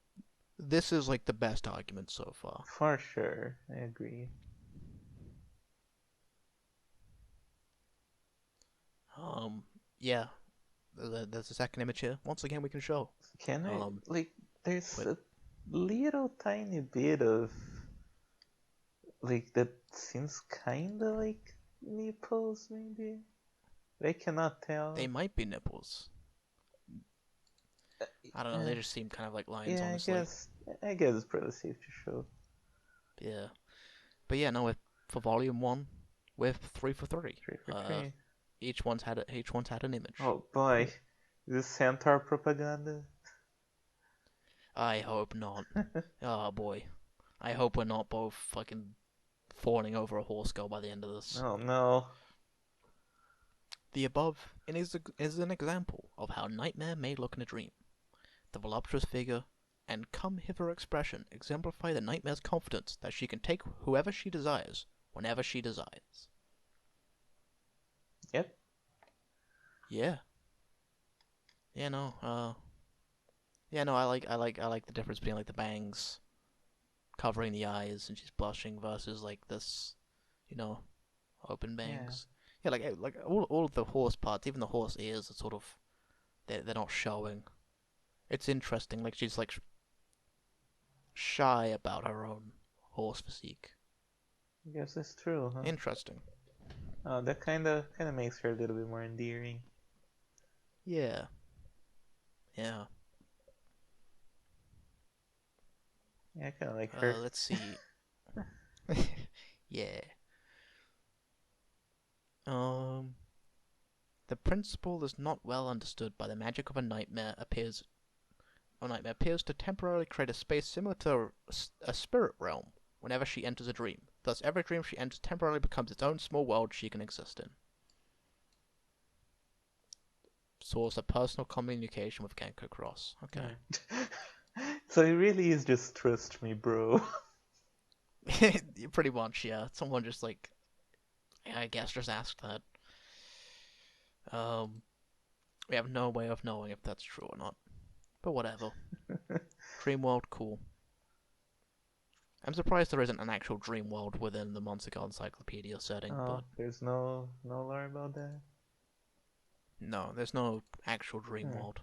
this is the best argument so far. for sure. I agree. Um, yeah, there's a second image here. Once again, we can show. Can I Um, There's but a little tiny bit of that seems kinda like nipples, maybe. I cannot they tell. might be nipples. I don't know. Uh, They just seem kind of like lines, yeah, honestly. I guess it's pretty safe to show. Yeah, but yeah, no. For volume one, we're 3 for 3. Three for three. Each one's had an image. Oh boy, is this Centaur propaganda? I hope not. Oh boy, I hope we're not both fucking fawning over a horse girl by the end of this. Oh no. The above is an example of how nightmare may look in a dream. The voluptuous figure and come hither expression exemplify the nightmare's confidence that she can take whoever she desires, whenever she desires. Yep. Yeah. yeah, no, yeah, no, I like the difference between like the bangs covering the eyes and she's blushing versus like this, you know, open Yeah, bangs. Yeah, like all of the horse parts, even the horse ears are sort of they're not showing. It's interesting. Like she's like shy about her own horse physique. I guess that's true, huh? Interesting. Oh, that kind of makes her a little bit more endearing. Yeah, yeah. Yeah, I kind of like her. Let's see. Yeah. Um, the principle is not well understood by the magic of a nightmare appears to temporarily create a space similar to a spirit realm whenever she enters a dream. Thus, every dream she enters temporarily becomes its own small world she can exist in. Source of personal communication with Genko Cross. Okay. Hmm. So it really is just trust me, bro. Pretty much, yeah. Someone just like, I guess, just asked that. Um, we have no way of knowing if that's true or not. But whatever. Dream world, cool. I'm surprised there isn't an actual dream world within the Monster Encyclopedia setting, Oh, but there's no lore about that. no, there's no actual dream Hmm. world.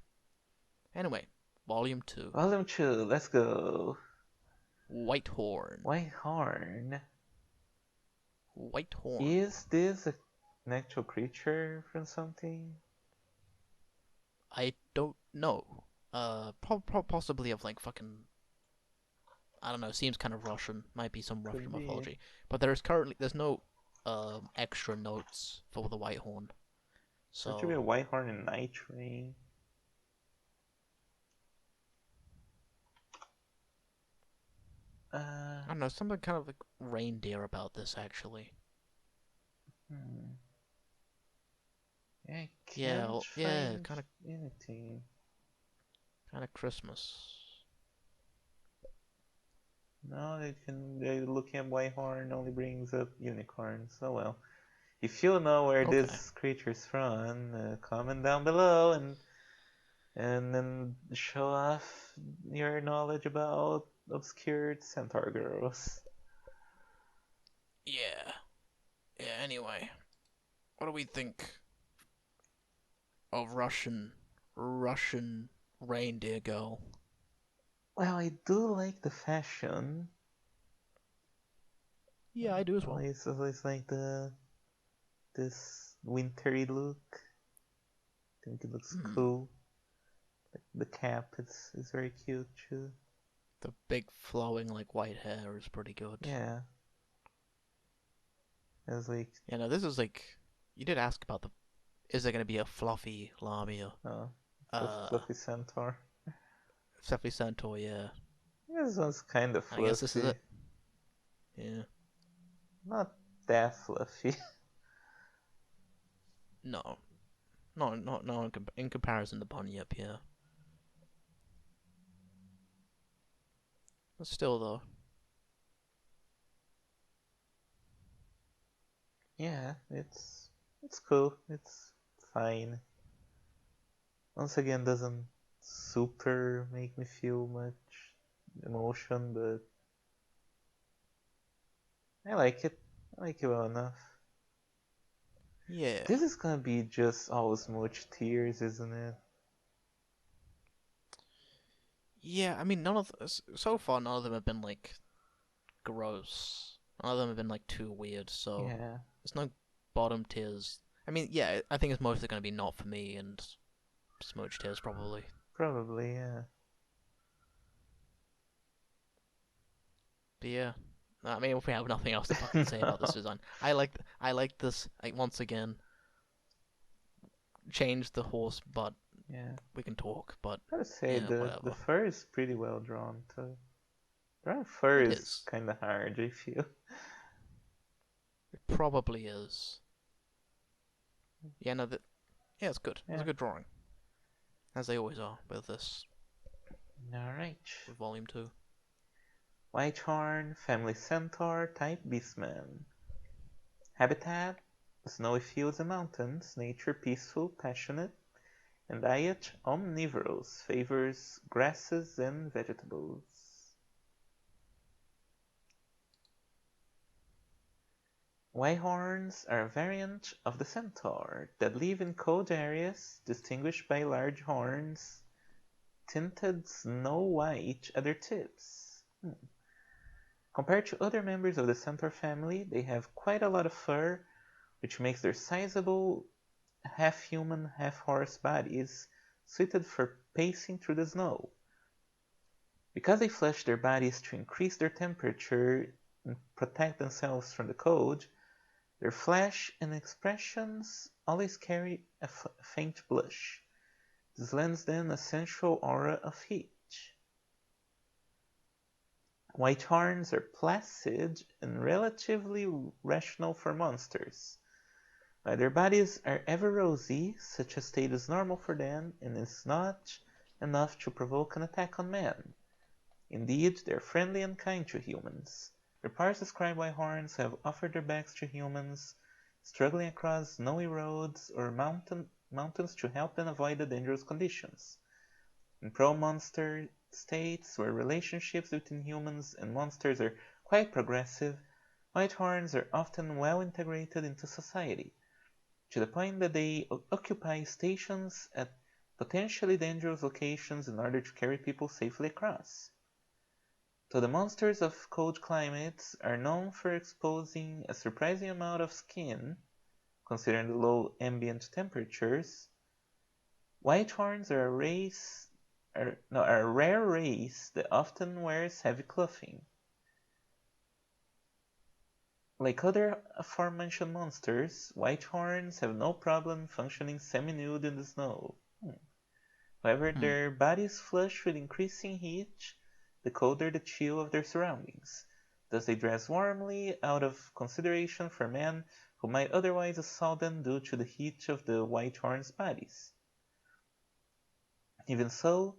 Anyway, Volume 2. Volume 2, let's go. Whitehorn. Whitehorn. Whitehorn. Is this an actual creature from something? I don't know. Possibly of like fucking. I don't know. Seems kind of Russian. Might be some Could Russian be. mythology. But there's no extra notes for the Whitehorn. That should be a So Whitehorn and Night Train. I don't know. Something kind of like reindeer about this actually. Hmm. Yeah, I Yeah, can't yeah, find anything. kind of Christmas. No, looking at Whitehorn only brings up unicorns. Oh well. If you know where Okay. this creature's from, comment down below and then show off your knowledge about obscure centaur girls. Yeah. Yeah. Anyway, what do we think of Russian reindeer girl? Well, I do like the fashion. Yeah, I do as well. Always like the this wintry look. I think it looks Hmm. cool. The cap is very cute too. The big flowing like white hair is pretty good. Yeah, it's like Yeah, no, this is like you did ask about the is there gonna be a fluffy Lamia? uh, Uh, fluffy centaur. fluffy Centaur, yeah. This one's kind of And I guess this is fluffy. it. Yeah. Not that fluffy. No, no. In comparison to Bunyip, yeah. But still, though, Yeah, it's cool. It's fine. Once again, doesn't super make me feel much emotion, but I like it. I like it well enough. yeah, This is gonna be just all smooch tears, isn't it? yeah. I mean, so far none of them have been like gross. None of them have been like too weird. So Yeah, there's no bottom tiers. I mean, yeah, I think it's mostly going to be not for me and smudge tiers probably. probably, yeah. But yeah, I mean, if we have nothing else to fucking say about this No. design, I like this. Like once again, change the horse, but Yeah. we can talk. But Gotta say, yeah, the whatever. fur is pretty well drawn too. Drawing fur It is is. kinda hard, I feel. It probably is. Yeah, no, yeah, it's good. It's a Yeah. good drawing, as they always are with this, Alright. with Volume 2. Whitehorn, family centaur, type beastman. Habitat: snowy fields and mountains, nature peaceful, passionate, and diet omnivorous, favors grasses and vegetables. Whitehorns are a variant of the centaur that live in cold areas, distinguished by large horns tinted snow white at their tips. Compared to other members of the centaur family, they have quite a lot of fur, which makes their sizable half-human, half-horse bodies suited for pacing through the snow. Because they flush their bodies to increase their temperature and protect themselves from the cold, their flesh and expressions always carry a faint blush. This lends them a sensual aura of heat. Whitehorns are placid and relatively rational for monsters. Their bodies are ever rosy, such a state is normal for them and is not enough to provoke an attack on man. Indeed, they are friendly and kind to humans. Reports describe Whitehorns have offered their backs to humans struggling across snowy roads or mountains to help them avoid the dangerous conditions. In pro-monster states, where relationships between humans and monsters are quite progressive, Whitehorns are often well integrated into society, to the point that they occupy stations at potentially dangerous locations in order to carry people safely across. Though the monsters of cold climates are known for exposing a surprising amount of skin, considering the low ambient temperatures, Whitehorns are a rare race that often wears heavy clothing. Like other aforementioned monsters, Whitehorns have no problem functioning semi-nude in the snow. However, Hmm. their bodies flush with increasing heat the colder the chill of their surroundings. Thus they dress warmly out of consideration for men who might otherwise assault them due to the heat of the Whitehorns' bodies. Even so,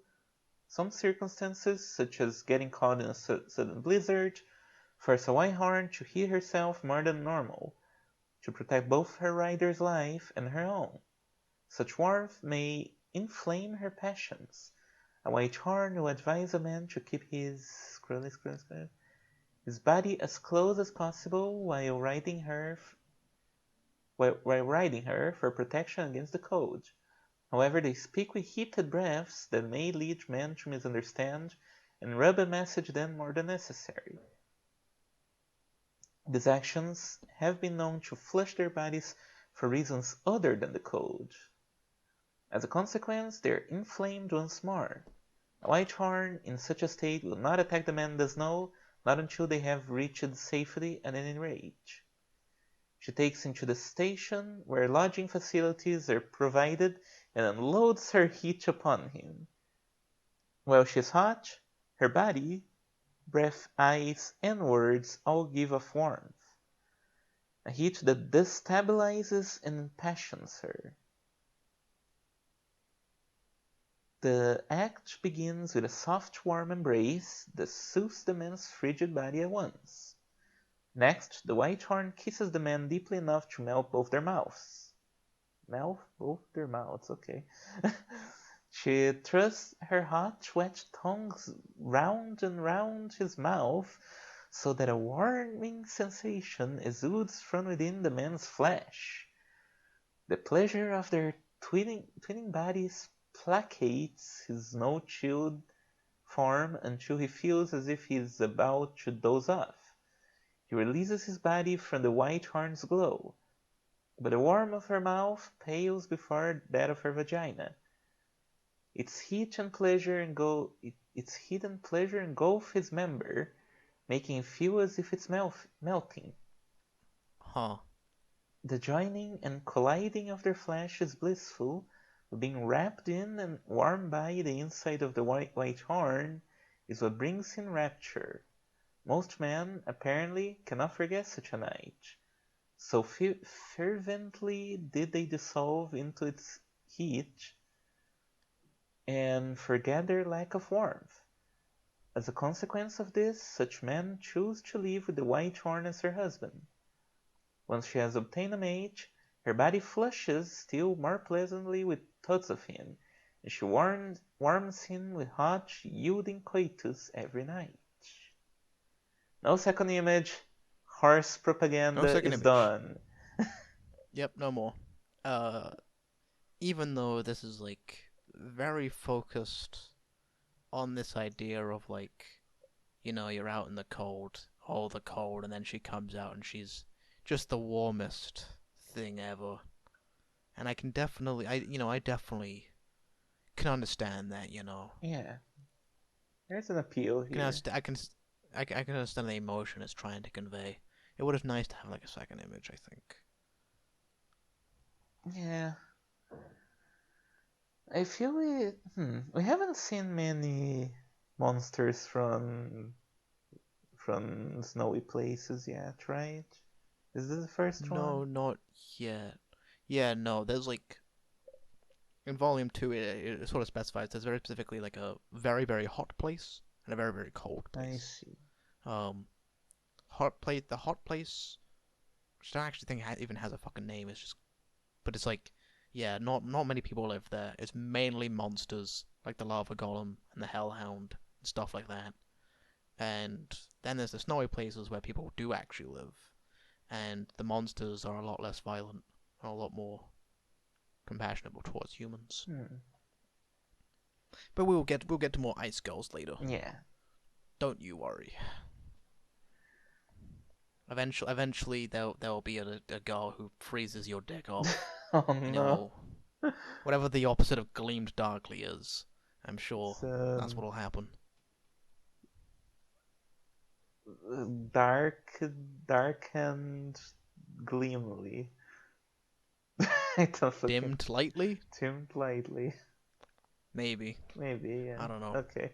some circumstances, such as getting caught in a sudden blizzard, force a Whitehorn to heat herself more than normal, to protect both her rider's life and her own. Such warmth may inflame her passions. A Whitehorn will advise a man to keep his body as close as possible while riding her for protection against the cold. However, they speak with heated breaths that may lead men to misunderstand and rub a message then more than necessary. These actions have been known to flush their bodies for reasons other than the cold. As a consequence, they are inflamed once more. A Whitehorn in such a state will not attack the man in the snow, not until they have reached safety at any rate. She takes him to the station, where lodging facilities are provided, and unloads her heat upon him. While she is hot, her body, breath, eyes, and words all give off warmth, a heat that destabilizes and impassions her. The act begins with a soft, warm embrace that soothes the man's frigid body at once. Next, the Whitehorn kisses the man deeply enough to melt both their mouths. Melt both their mouths, okay. She thrusts her hot, wet tongues round and round his mouth so that a warming sensation exudes from within the man's flesh. The pleasure of their twinning bodies placates his snow-chilled form until he feels as if he is about to doze off. He releases his body from the Whitehorn's glow, but the warmth of her mouth pales before that of her vagina. Its heat and pleasure engulf his member, making him feel as if it's melting. Huh. The joining and colliding of their flesh is blissful, but being wrapped in and warmed by the inside of the Whitehorn is what brings in rapture. Most men, apparently, cannot forget such a night. So fervently did they dissolve into its heat and forget their lack of warmth. As a consequence of this, such men choose to live with the Whitehorn as her husband. Once she has obtained a mate, Her body flushes still more pleasantly with thoughts of him, and she warms him with hot, yielding coitus every night. No second image. Horse No propaganda second is image. done. Yep, no more. Uh, Even though this is like very focused on this idea of like, you're out in the cold, all the cold, and then she comes out and she's just the warmest thing ever. And I definitely can understand that. Yeah, there's an appeal Can here. understand, I can understand the emotion it's trying to convey. It would have been nice to have like a second image, I think. Yeah, I feel we haven't seen many monsters from snowy places yet, right? Is this the first one? No, not yet. Yeah, no. There's like in volume two, it sort of specifies there's very specifically like a very very hot place and a very very cold I place. see. Um, the hot place, which I don't actually think even has a fucking name. It's just, but it's like, yeah, not many people live there. It's mainly monsters like the lava golem and the hellhound and stuff like that. And then there's the snowy places where people do actually live, and the monsters are a lot less violent and a lot more compassionate towards humans. Hmm. But we'll get to more ice girls later. Yeah. Don't you worry. Eventually there'll be a girl who freezes your dick off, Oh and it no. will whatever the opposite of gleamed darkly is. I'm sure It's that's what'll happen. dark, dark and gleamly. I don't fucking Dimmed lightly, Timmed lightly. maybe. Maybe, I yeah. don't know. Okay.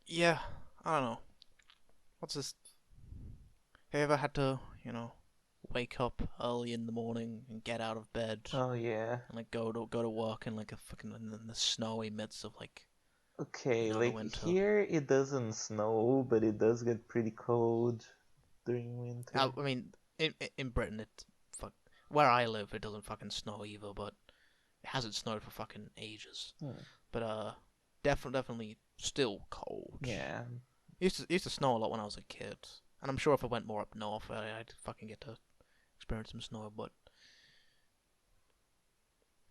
Yeah, I don't know. What's this? Have you ever had to, wake up early in the morning and get out of bed Oh yeah. and like go to work in like a fucking in the snowy midst of like Okay, the like winter. here it doesn't snow, but it does get pretty cold during winter. I mean, in Britain, fuck where I live, it doesn't fucking snow either, but it hasn't snowed for fucking ages. Hmm. But definitely still cold. Yeah. It used to snow a lot when I was a kid, and I'm sure if I went more up north, I'd fucking get to experience some snow. But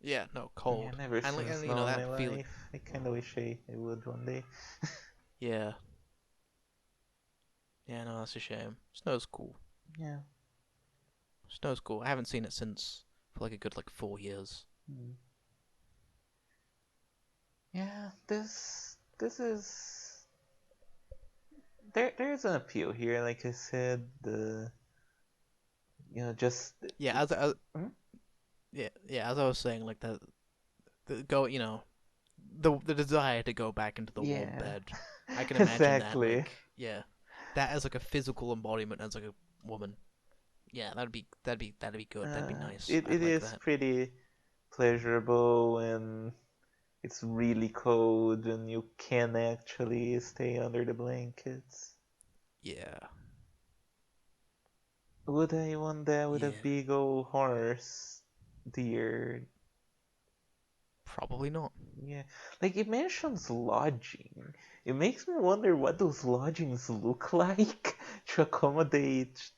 yeah, no, Yeah, cold, never and like seen and snow in my that feeling. life. I kinda wish I would one day. Yeah, yeah, no, that's a shame. Snow's cool. Yeah. Snow's cool. I haven't seen it since for like a good like 4 years. Hmm. Yeah, this is there's an appeal here, like I said, just Yeah, it's hmm? as I was saying, like the go, the desire to go back into the warm Yeah. bed. I can imagine that, Exactly. like, yeah, that as like a physical embodiment as like a woman. Yeah, that'd be good. That'd be nice. It I'd it like is that. pretty pleasurable when it's really cold and you can actually stay under the blankets. Yeah, Would I want that with a yeah, big old horse deer? probably not. Yeah, like it mentions lodging. It makes me wonder what those lodgings look like to accommodate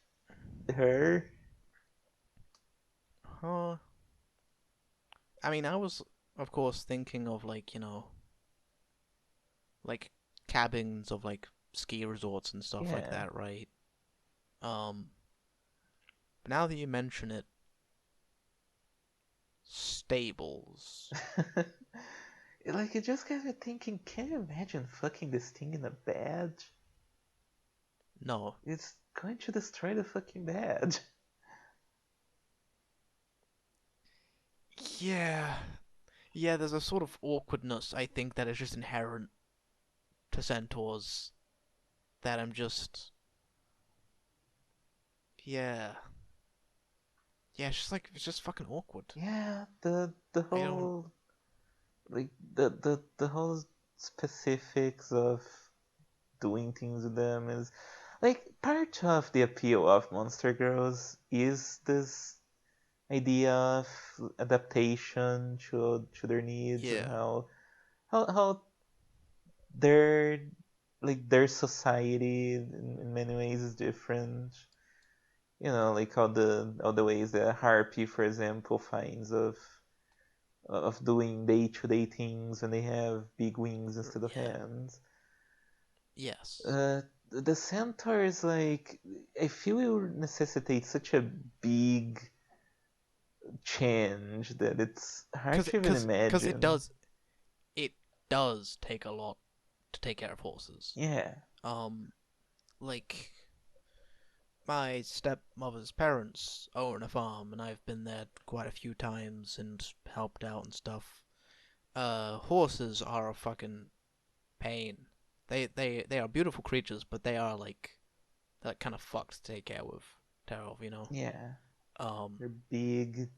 her. Huh? I mean, I was of course thinking of like like cabins of like ski resorts and stuff like Yeah. that, right? Um, but now that you mention it, stables. Like it just got me thinking, can you imagine fucking this thing in a bed? No. It's going to destroy the fucking bed. Yeah, yeah. There's a sort of awkwardness I think that is just inherent to centaurs that I'm just yeah. Yeah, it's just fucking awkward. Yeah, the I don't whole like the whole specifics of doing things with them is like part of the appeal of Monster Girls is this idea of adaptation to their needs and Yeah, how their their society in many ways is different. You know, like all the ways that Harpy, for example, finds of doing day-to-day things when they have big wings instead of yeah, hands. yes. The Centaurs, like, I feel it would necessitate such a big change that it's hard Cause, to even cause, cause imagine. it does take a lot to take care of horses. Yeah, Um, like my stepmother's parents own a farm, and I've been there quite a few times and helped out and stuff. Horses are a fucking pain. They are beautiful creatures, but they are like they're kind of fucked to take care of, you know. yeah, Um, they're big.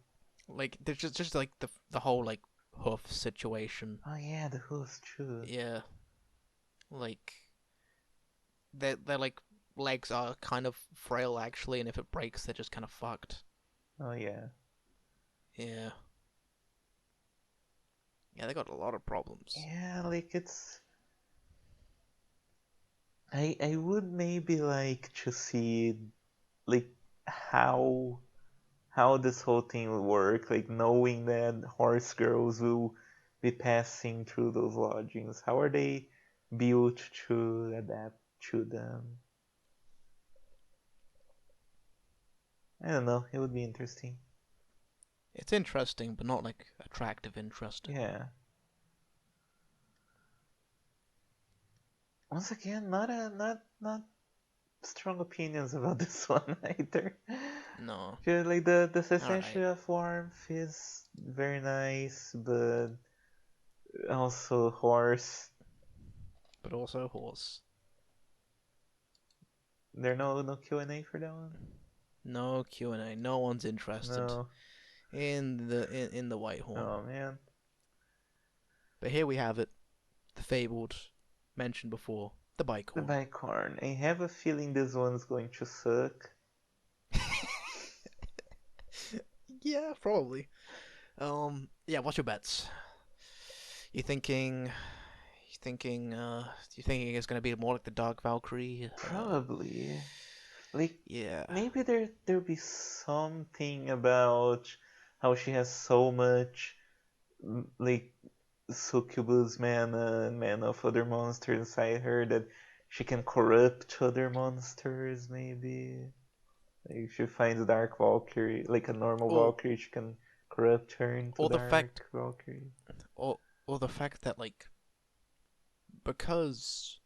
like there's just like the whole like hoof situation. Oh yeah, the hooves too. Yeah, like their like legs are kind of frail actually, and if it breaks, they're just kind of fucked. Oh yeah, Yeah, yeah, they got a lot of problems. yeah. Like it's. I would maybe like to see like how how this whole thing will work, like knowing that horse girls will be passing through those lodgings. How are they built to adapt to them? I don't know. It would be interesting. It's interesting, but not like attractive interesting. Yeah. Once again, not strong opinions about this one either. No. Yeah, like the All sensation right, of warmth is very nice, but also horse. but also horse. There no Q&A for that one. No Q&A. No one's interested No. in the White Horn. Oh man. But here we have it, the fabled, mentioned before, the The bicorn. bicorn. I have a feeling this one's going to suck. Yeah, probably. Yeah. What's your bets? You thinking? You thinking it's gonna be more like the Dark Valkyrie? Probably. Like Yeah. maybe there'll be something about how she has so much like succubus mana and mana of other monsters inside her that she can corrupt other monsters maybe. Like if she finds Dark Valkyrie, like a normal Or Valkyrie, she can corrupt her into or the fact, Dark Valkyrie. or or the fact that like because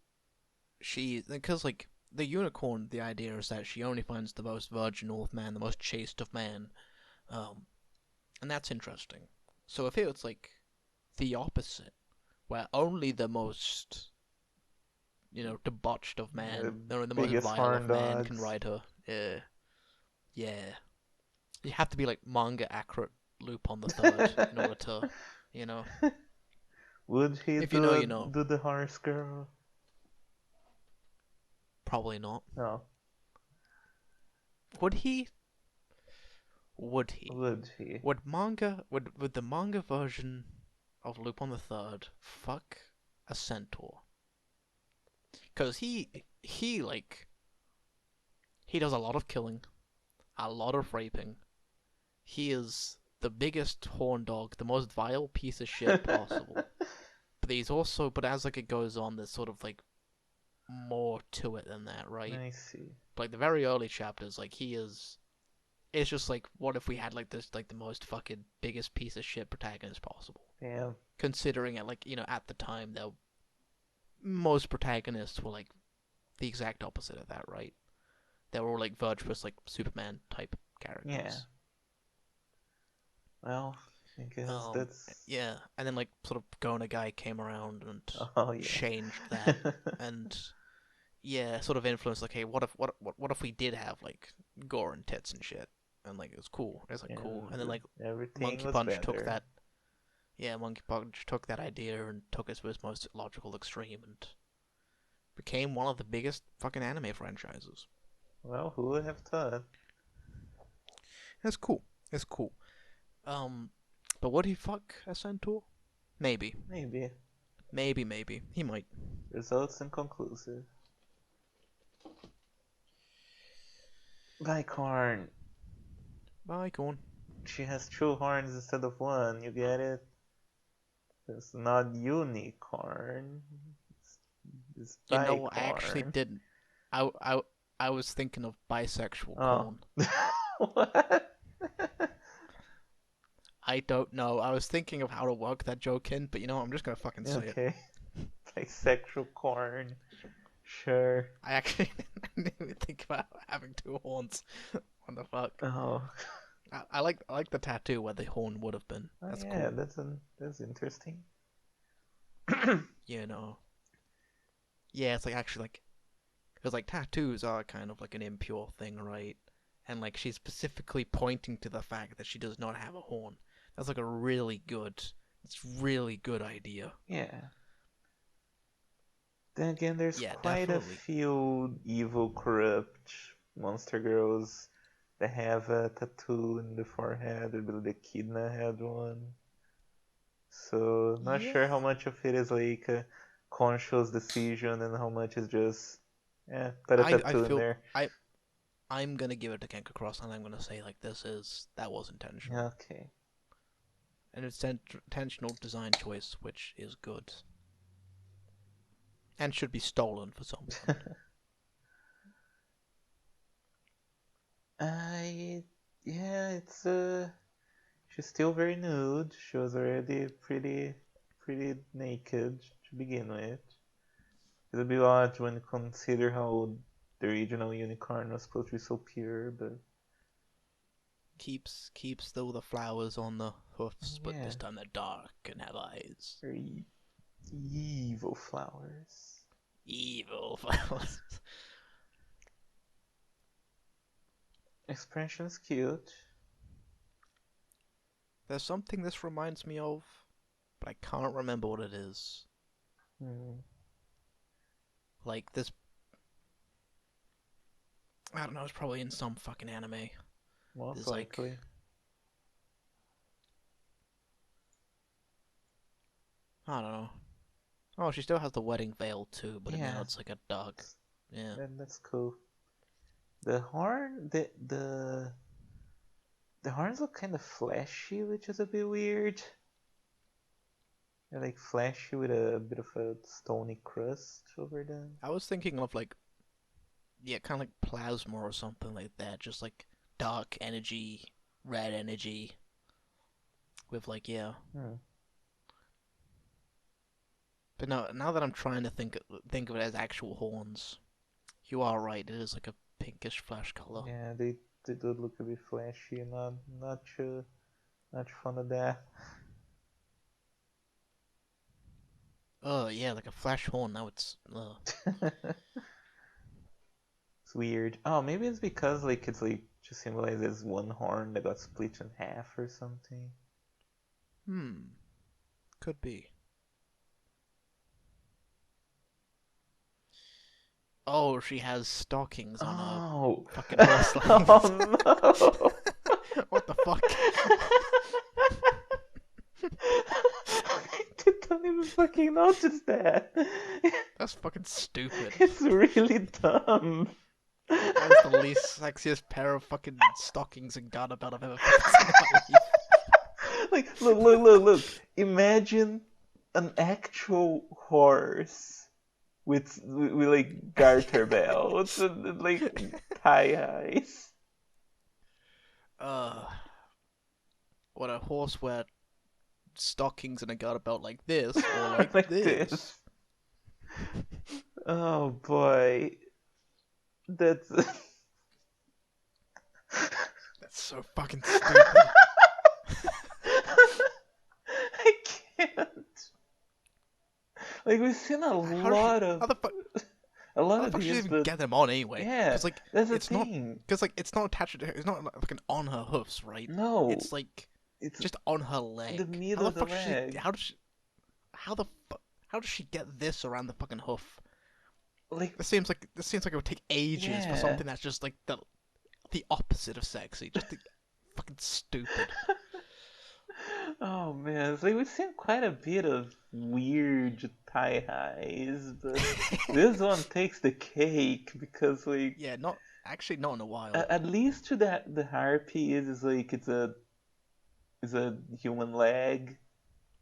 because like the unicorn, the idea is that she only finds the most virginal of man, the most chaste of man, um, and that's interesting. So if it's like the opposite, where only the most debauched of The man, or the most biggest vile of horn man can dogs. ride her, yeah, you have to be like manga accurate loop on the third in order to, you know, Would he if you know, you know. do the horse girl? Probably not. No. Would he? Would he? Would he? Would the manga version of Lupin the Third fuck a centaur? Cause he like he does a lot of killing, a lot of raping. He is the biggest horn dog, the most vile piece of shit possible. But he's also, but as like it goes on, there's sort of like more to it than that, right? I see. Like the very early chapters, like he is. It's just like, what if we had like this, like the most fucking biggest piece of shit protagonist possible? Damn. Considering it, like at the time, though, most protagonists were like the exact opposite of that, right? They were all like virtuous, like Superman type Yeah. characters. Well, I guess that's. Yeah, and then like sort of Gona guy came around and Oh yeah. changed that, and yeah, sort of influenced like, hey, what if we did have like gore and tits and shit, and like it was cool. It was like cool, and then And like everything Monkey was Punch took better. that. Yeah, Monkey Punch took that idea and took it to its most logical extreme and became one of the biggest fucking anime franchises. Well, who would have thought? It's cool. It's cool. Um, but would he fuck a centaur? Maybe. Maybe. Maybe. He might. Results inconclusive. Bicorn. Bye, Corn. She has two horns instead of one. You get it? It's not unicorn. It's You know, I actually bicorn. didn't. I, I, I was thinking of bisexual Oh. corn. What? I don't know. I was thinking of how to work that joke in, but you know what? I'm just gonna fucking say it. Okay. Bisexual corn. Sure. I actually didn't even think about having two horns. What the fuck? Oh. I like the tattoo where the horn would have been. Oh That's yeah, cool. that's interesting. You know. Yeah, it's like actually like because like tattoos are kind of like an impure thing, right? And like she's specifically pointing to the fact that she does not have a horn. That's like a it's really good idea. Yeah. Then again, there's Yeah, quite a definitely. few evil, corrupt monster girls that have a tattoo in the forehead. I believe the Kidna had one. So not sure how Yeah, much of it is like a conscious decision and how much is just, yeah, put a I tattoo in feel there. I'm gonna give it to Kenka Cross, and I'm gonna say like that was intentional, Okay. and it's intentional design choice, which is good and should be stolen for someone. I yeah, it's she's still very nude. She was already pretty naked to begin with. It'll be odd when you consider how the original unicorn was supposed to be so pure, but Keeps though the flowers on the hoofs, but yeah, this time they're dark and have eyes. very evil flowers. Evil flowers. Expression's cute. There's something this reminds me of, but I can't remember what it is. Hmm. Like this, I don't know. It's probably in some fucking anime. Most There's like likely. I don't know. Oh, she still has the wedding veil too, but now Yeah, it's like a dark. Yeah. that's cool. The horn, the horns look kind of fleshy, which is a bit weird. They're like fleshy with a bit of a stony crust over them. I was thinking of like yeah, kind of like plasma or something like that, just like dark energy, red energy with like yeah. Hmm. But now that I'm trying to think of it as actual horns, you are right. It is like a pinkish flesh color. Yeah, they do look a bit fleshy. Not too much fun of that. Oh yeah, like a flash horn. Now it's It's weird. Oh, maybe it's because like it's like just symbolizes one horn that got split in half or something. could be. Oh, she has stockings on her Oh, fucking horse legs. oh no! What the fuck? I didn't even fucking notice that. That's fucking stupid. It's really dumb. That is the least sexiest pair of fucking stockings and garter belt I've ever fucking seen in my life. Like, look. Imagine an actual horse with like garter belts and like tie highs. uh, what a horse wear stockings and a garter belt like this, or like Like this. this. Oh boy. That's That's so fucking stupid. I can't. Like we've seen a How does she? lot of a How lot the of fuck should she these, even but get them on anyway? yeah, Because like that's the it's not. thing. Because like it's not attached to her. It's not like fucking on her hoofs, right? No, It's like it's just on her in the leg. How middle the of the fuck should she? leg. How does she? How the fuck? How does she get this around the fucking hoof? like, this seems like it would take ages for yeah. something that's just like the opposite of sexy, just the fucking stupid. Oh man, it's like we've seen quite a bit of weird tie highs, but this one takes the cake because like Yeah, not actually not in a while. at least to that the harpy is like it's a human leg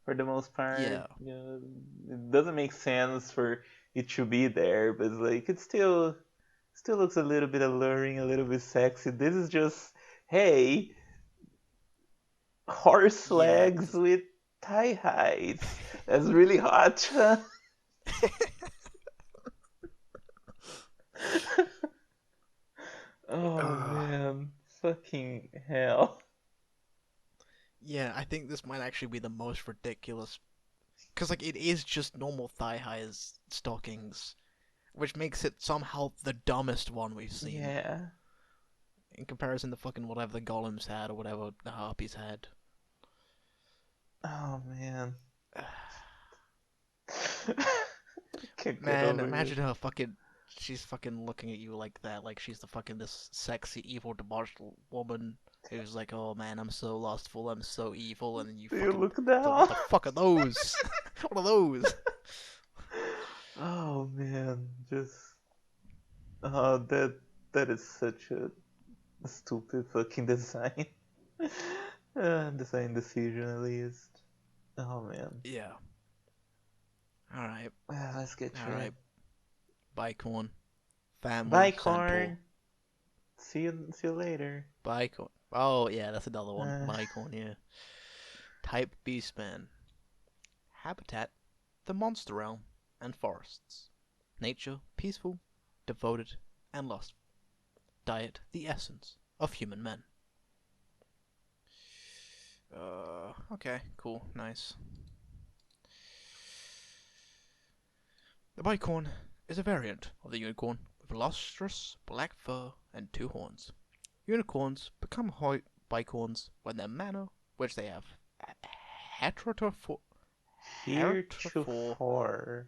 for the most part. Yeah, You know, it doesn't make sense for it to be there, but like it still looks a little bit alluring, a little bit sexy. This is just hey, horse yeah. legs with tie highs. That's really hot. Oh man, fucking hell. Yeah, I think this might actually be the most ridiculous because like it is just normal thigh highs stockings, which makes it somehow the dumbest one we've seen Yeah. in comparison to fucking whatever the golems had or whatever the harpies had. Oh man. Can't get Man, over it. imagine her fucking. She's fucking looking at you like that, like she's the fucking this sexy, evil, debauched woman who's like, "Oh man, I'm so lustful, I'm so evil," and then you Do you fucking. look So what down? the fuck are those? What are those? Oh man, just that is such a stupid fucking design. Design decision at least. Oh man. Yeah. All right. Let's get All to it. right. Bicorn. Family. Bye, Centaur. corn. See you later. Bicorn. Oh yeah, that's another one. Uh, Bicorn. Yeah. Type Beastman. Habitat: the monster realm and forests. Nature: peaceful, devoted, and lustful. Diet: the essence of human men. Okay, cool, nice. The bicorn is a variant of the unicorn with lustrous black fur and two horns. Unicorns become bicorns when their manner, which they have heretofore, heretofore, heretofore.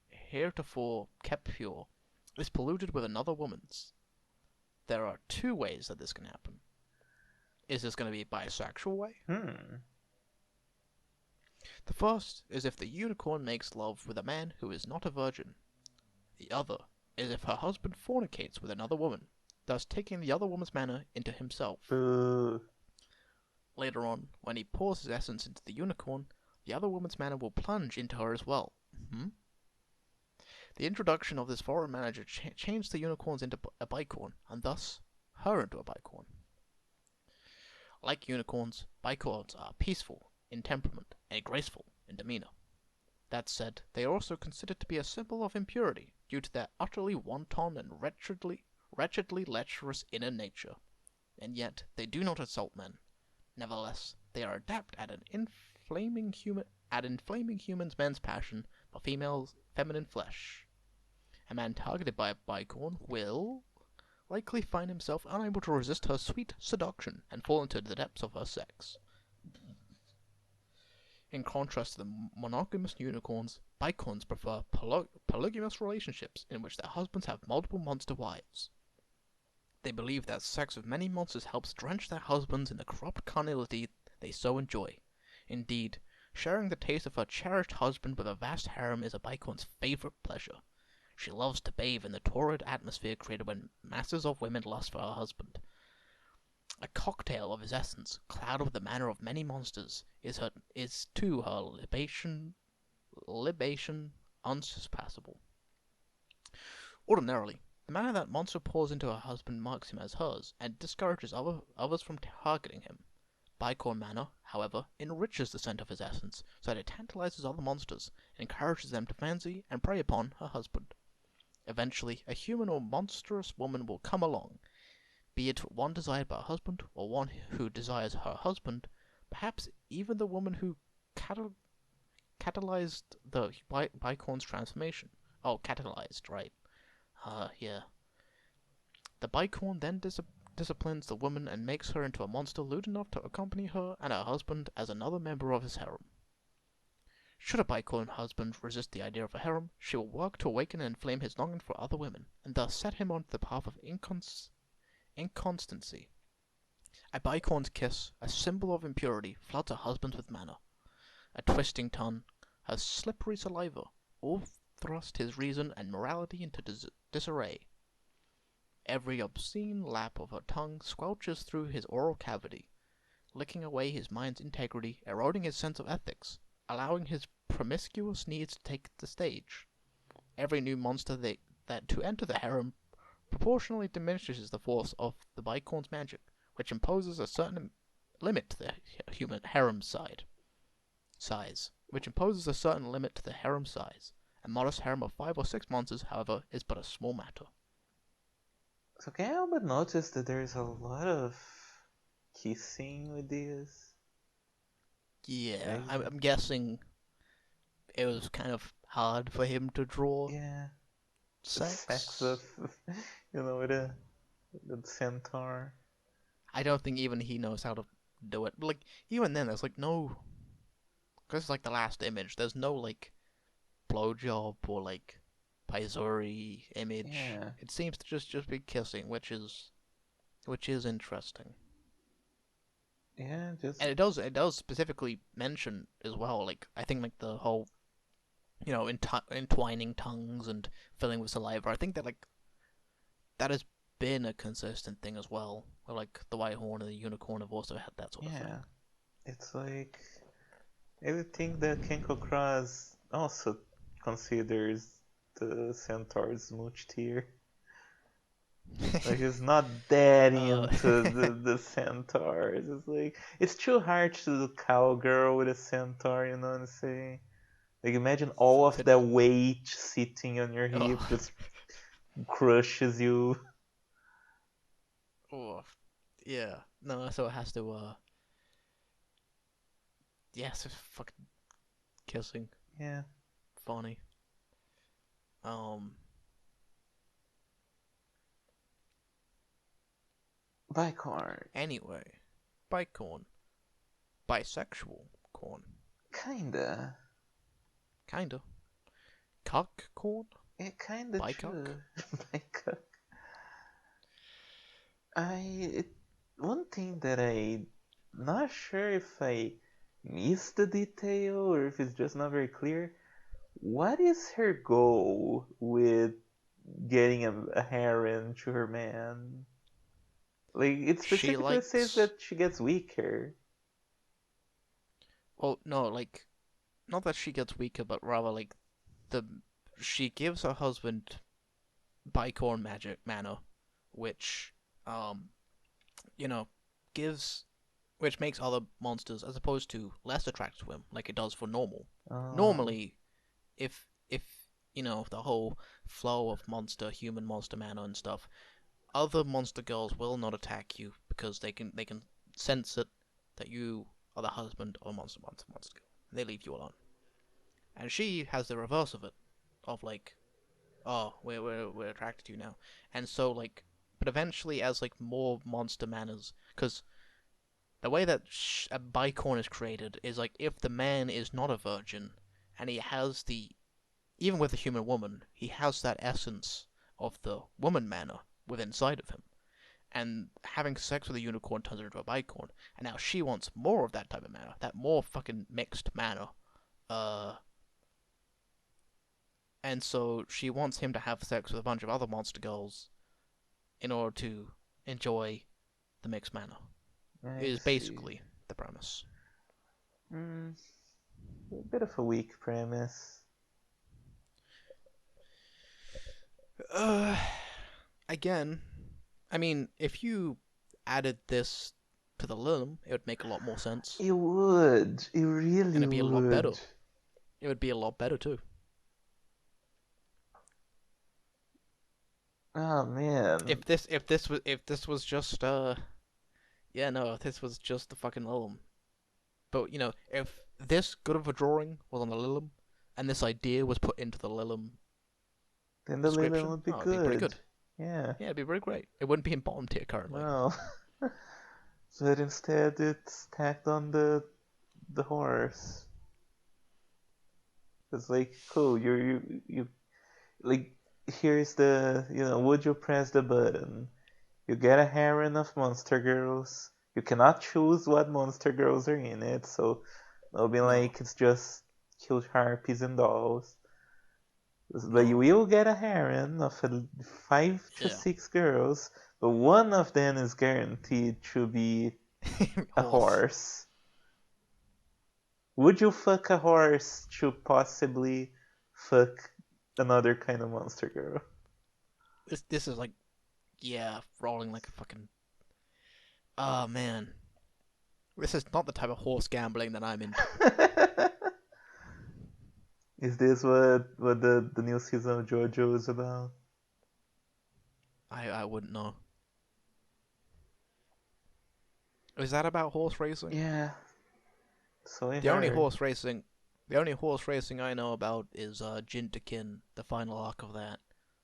heretofore kept pure, is polluted with another woman's. There are two ways that this can happen. Is this going to be a bisexual way? Hmm. The first is if the unicorn makes love with a man who is not a virgin. The other is if her husband fornicates with another woman, thus taking the other woman's manner into himself. Uh, Later on, when he pours his essence into the unicorn, the other woman's manner will plunge into her as well. The introduction of this foreign manager changed the unicorns into a bicorn, and thus her into a bicorn. Like unicorns, bicorns are peaceful in temperament and graceful in demeanor. That said, they are also considered to be a symbol of impurity due to their utterly wanton and wretchedly lecherous inner nature. And yet, they do not assault men. Nevertheless, they are adept at inflaming humans' men's passion for feminine flesh. A man targeted by a bicorn will likely find himself unable to resist her sweet seduction and fall into the depths of her sex. In contrast to the monogamous unicorns, bicorns prefer polygamous relationships in which their husbands have multiple monster wives. They believe that sex with many monsters helps drench their husbands in the corrupt carnality they so enjoy. Indeed, sharing the taste of her cherished husband with a vast harem is a bicorn's favorite pleasure. She loves to bathe in the torrid atmosphere created when masses of women lust for her husband. A cocktail of his essence, clouded with the manner of many monsters, is to her libation unsurpassable. Ordinarily, the manner that monster pours into her husband marks him as hers, and discourages others from targeting him. Bicorn manner, however, enriches the scent of his essence, so that it tantalizes other monsters, and encourages them to fancy and prey upon her husband. Eventually, a human or monstrous woman will come along, be it one desired by her husband or one who desires her husband, perhaps even the woman who catalyzed the bicorn's transformation. Oh, catalyzed, right. Yeah. The bicorn then disciplines the woman and makes her into a monster lewd enough to accompany her and her husband as another member of his harem. Should a Baikon's husband resist the idea of a harem, she will work to awaken and inflame his longing for other women, and thus set him on the path of inconstancy. A Baikon's kiss, a symbol of impurity, floods her husband with mana. A twisting tongue, her slippery saliva, all thrust his reason and morality into disarray. Every obscene lap of her tongue squelches through his oral cavity, licking away his mind's integrity, eroding his sense of ethics, allowing his promiscuous needs to take the stage. Every new monster that to enter the harem proportionally diminishes the force of the Baikon's magic, which imposes a certain limit to the human harem size. Which imposes a certain limit to the harem size. A modest harem of 5 or 6 monsters, however, is but a small matter. So can I help but notice that there's a lot of kissing with this? Yeah, Like, I'm guessing it was kind of hard for him to draw yeah, the sex of, sex. with the centaur. I don't think even he knows how to do it. Like, even then, there's like no. Because it's like the last image, there's no like blowjob or like Paisori image. Yeah, It seems to just be kissing, which is interesting. yeah, just And it does specifically mention as well, like I think like the whole entwining tongues and filling with saliva. I think that like that has been a consistent thing as well. Where like the white horn and the unicorn have also had that sort of thing. yeah. It's like everything that Kenko Cross also considers the centaur's smooch tier. Like he's not that uh, into the centaurs. It's like it's too hard to do cowgirl with a centaur, you know what I'm saying? Like imagine all of fit. that weight sitting on your hip Oh, just crushes you. oh, yeah. No, so it has to. Yes, it's fucking kissing. Yeah. Funny. Um. Bicorn. Anyway, bicorn, bisexual corn, Kinda. kinda. Cuck corn, Yeah, kinda bicuck. true. Bicuck. I one thing that I not sure if I missed the detail or if it's just not very clear. What is her goal with getting a harem to her man? Like it She specifically says likes. that she gets weaker. Well, no, like not that she gets weaker, but rather like the she gives her husband bicorn magic mana, which um you know gives which makes other monsters as opposed to less attracted to him, like it does for normal. Oh, Normally, if the whole flow of human monster mana and stuff, other monster girls will not attack you because they can sense it that you are the husband of a monster girl. And they leave you alone. And she has the reverse of it, of like, oh, we're attracted to you now, and so like, but eventually as like more monster manas, because the way that a bicorn is created is like if the man is not a virgin and he has the even with a human woman, he has that essence of the woman mana within inside of him. And having sex with a unicorn turns her into a bicorn. And now she wants more of that type of mana, that more fucking mixed mana. Uh, and so she wants him to have sex with a bunch of other monster girls in order to enjoy the mixed mana. I Is see. basically the premise. Hmm, a bit of a weak premise. Uh, again, I mean, if you added this to the Lilm, it would make a lot more sense, It would. It and really it'd be a lot better. would. It would be a lot better too. Oh man. If this was just yeah, no, if this was just the fucking Lilum. But if this good of a drawing was on the Lilum, and this idea was put into the Lilum Then the Leyland description, would be oh, it'd be pretty good. good. Yeah. Yeah, it'd be very great. It wouldn't be in bottom tier currently. No. But instead it's tacked on the horse. It's like, cool, you like, here's the, would you press the button? You get a harem of monster girls. You cannot choose what monster girls are in it, so it'll be No, like it's just cute harpies and dolls. But you no, will get a harem of 5 to 6 yeah, girls, but one of them is guaranteed to be a horse. horse. Would you fuck a horse to possibly fuck another kind of monster girl? This is like yeah, rolling like a fucking. Oh man, this is not the type of horse gambling that I'm into. Is this what the new season of JoJo is about? I wouldn't know. Is that about horse racing? Yeah, so I The only heard. horse racing, the only horse racing I know about is Jintakin, the final arc of that,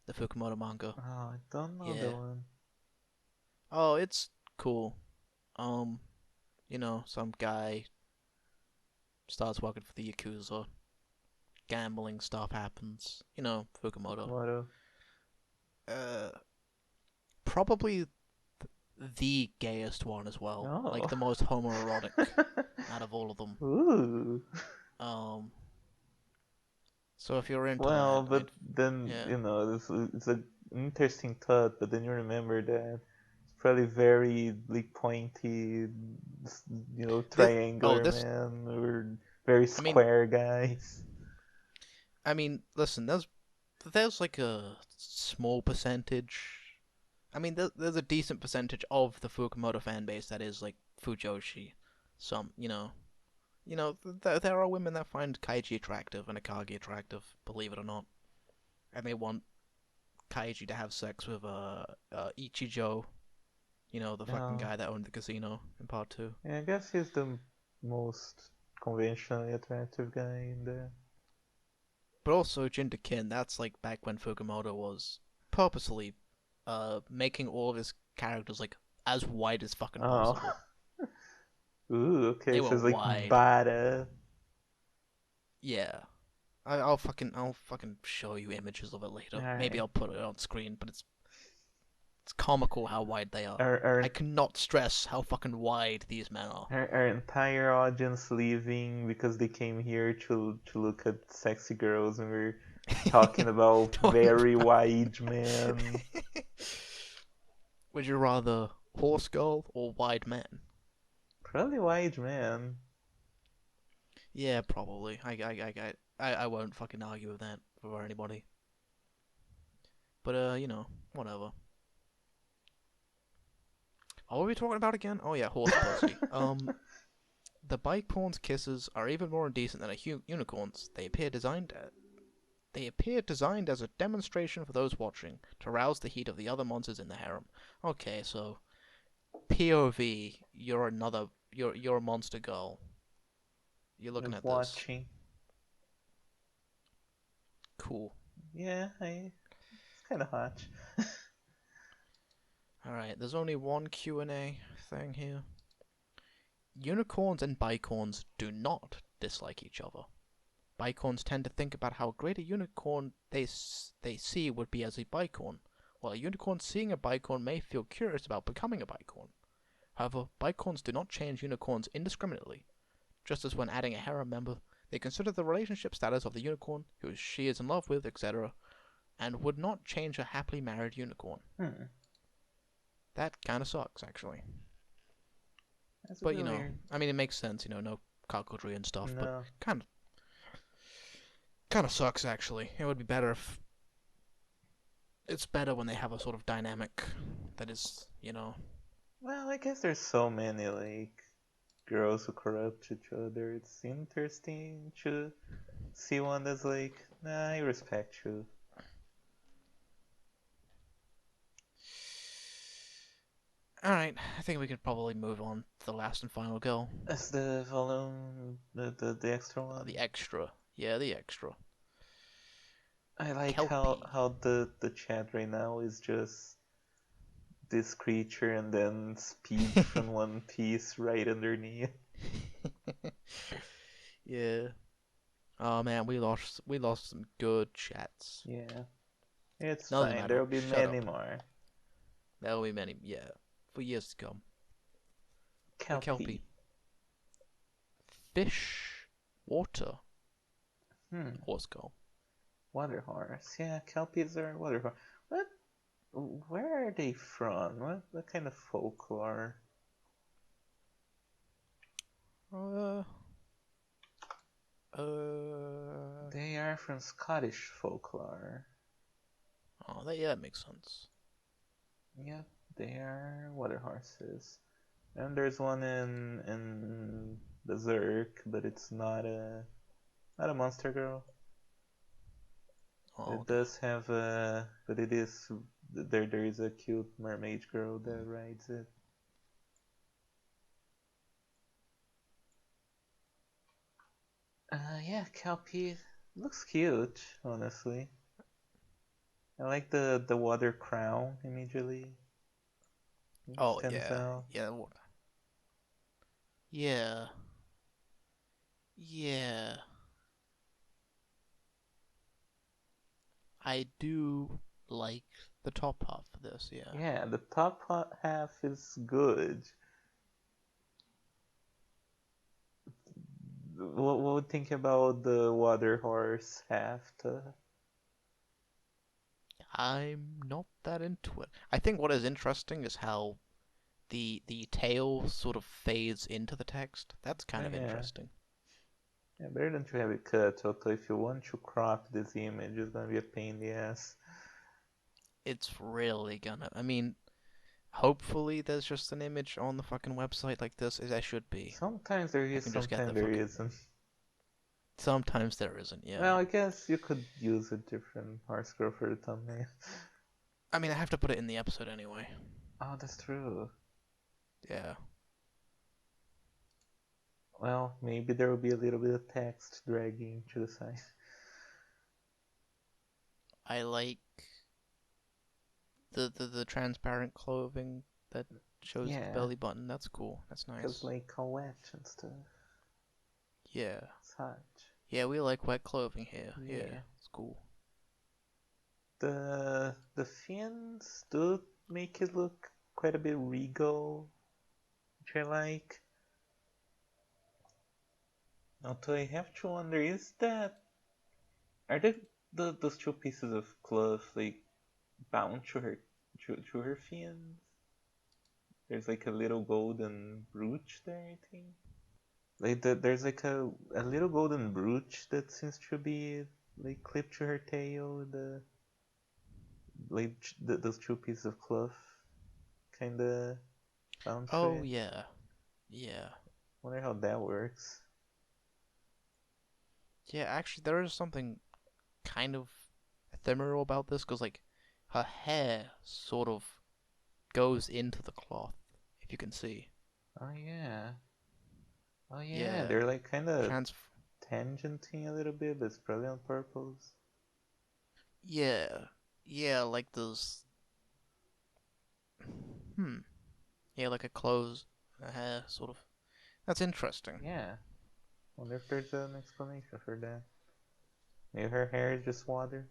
the Fukumoto manga. Oh, I don't know the Yeah. one. Oh, it's cool. Um, some guy starts working for the Yakuza. Gambling stuff happens. Fukumoto. Fukumoto. Uh, Probably the gayest one as well. Like Oh. the most homoerotic out of all of them. Ooh. Um, so if you're into Well, that, but then, yeah. it's an interesting thought, but then you remember that it's probably very like pointy, This, oh, triangular this. man or very I mean, square guys. listen. There's like a small percentage. There's a decent percentage of the Fukumoto fan base that is like Fujoshi. Some, there are women that find Kaiji attractive and Akagi attractive, believe it or not, and they want Kaiji to have sex with Ichijo, the fucking Oh, guy that owned the casino in part two. yeah, I guess he's the most conventionally attractive guy in there. But also Jindakin, that's like back when Fukumoto was purposely making all of his characters like as wide as fucking Oh, possible. ooh, okay, They were so it's like wide. bada. Yeah. I'll fucking show you images of it later. Maybe Alright. I'll put it on screen, but it's comical how wide they are. Our, I our, cannot stress how fucking wide these men are. our entire audience leaving because they came here to look at sexy girls and we're talking about Talking very about. wide men. Would you rather horse girl or wide man? Probably wide men. Yeah, probably. I won't fucking argue with that for anybody. But whatever. What were we talking about again? Oh yeah, horse pussy. The bicorn's kisses are even more indecent than a unicorn's. They appear designed as a demonstration for those watching to rouse the heat of the other monsters in the harem. Okay, so POV, you're a monster girl. You're looking Just at this. watching. Cool. Yeah, it's kind of hot. All right, there's only one Q&A thing here. Unicorns and bicorns do not dislike each other. Bicorns tend to think about how great a unicorn they see would be as a bicorn, while a unicorn seeing a bicorn may feel curious about becoming a bicorn. However, bicorns do not change unicorns indiscriminately. Just as when adding a harem member, they consider the relationship status of the unicorn, who she is in love with, etc., and would not change a happily married unicorn. Hmm, That kinda sucks, actually. that's a But, bit weird. it makes sense, no cuckoldry and stuff, but No. kinda sucks, actually. It would be better if. It's better when they have a sort of dynamic that is. Well, I guess there's so many like girls who corrupt each other. It's interesting to see one that's like, nah, I respect you. Alright, I think we could probably move on to the last and final girl. That's the volume, the extra The one. extra. Yeah, the extra. I like Kelpie. how the chat right now is just this creature and then speed from One Piece right underneath. Yeah. Oh man, we lost some good chats. Yeah, it's Doesn't fine. matter. There'll be Shut many up. more. There'll be many, yeah, for years to come. The Kelpie. Kelpie. Fish. Water. Hmm. Horse girl. Water horse. Yeah, Kelpies are water horse. What? Where are they from? What kind of folklore? Uh, uh. They are from Scottish folklore. Oh, that makes sense. Yep, they are water horses. And there's one in Berserk, but it's not a monster girl. Oh, It okay. does have a, but it is there is a cute mermaid girl that rides it. Yeah, Kelpie looks cute, honestly. I like the water crown immediately. It Oh stands yeah, out. yeah, yeah, yeah. I do like the top half of this. Yeah. Yeah, the top half is good. What would think about the water horse half? I'm not that into it. I think what is interesting is how the tail sort of fades into the text. That's Oh kind of yeah, interesting. yeah, better than to have it cut. Although if you want to crop this image, it's gonna be a pain in the ass. It's really gonna. I mean, hopefully there's just an image on the fucking website like this. As there should be. Sometimes there I is, can just get sometimes the there fucking. isn't. Sometimes there isn't. Yeah. Well, I guess you could use a different horse girl for the thumbnail. I mean, I have to put it in the episode anyway. Oh, that's true. Yeah. Well, maybe there will be a little bit of text dragging to the side. I like the transparent clothing that shows the Yeah, belly button. That's cool. That's because nice. like wet and stuff. Yeah. It's hot. Yeah, we like wet clothing here. Yeah, Yeah. it's cool. The fins do make it look quite a bit regal, which I like. Although I have to wonder, is that are those two pieces of cloth like bound to her fins? There's like a little golden brooch there, I think. Like there's like a little golden brooch that seems to be like clipped to her tail. Those two pieces of cloth kind of bound to Oh it. yeah. Yeah. Wonder how that works. Yeah, actually there is something kind of ephemeral about this because like her hair sort of goes into the cloth, if you can see. Oh yeah. Oh yeah. Yeah. They're like kind of Trans tangenting a little bit, but it's probably on purpose. Yeah. Yeah, like those hmm. Yeah, like a clothes and a hair sort of. That's interesting. Yeah. Wonder if there's an explanation for that. Maybe her hair is just water.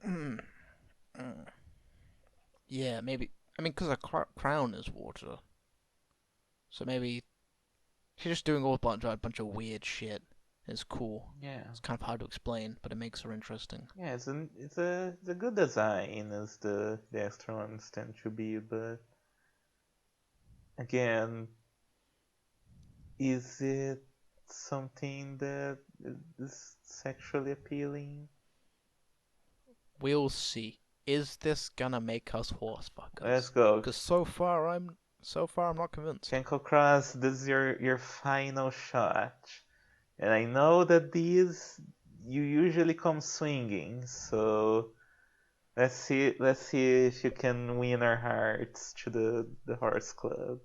Mm. Mm. Yeah, maybe. I mean, because a crown is water, so maybe she's just doing a bunch of weird shit. It's cool. Yeah. It's kind of hard to explain, but it makes her interesting. Yeah, it's a good design as the extra ones tend to be, but again, is it something that is sexually appealing? We'll see. Is this gonna make us horse Let's fuckers? go. Because so far I'm not convinced. Kenko Cross, this is your final shot. And I know that these you usually come swinging, so let's see if you can win our hearts to the horse club.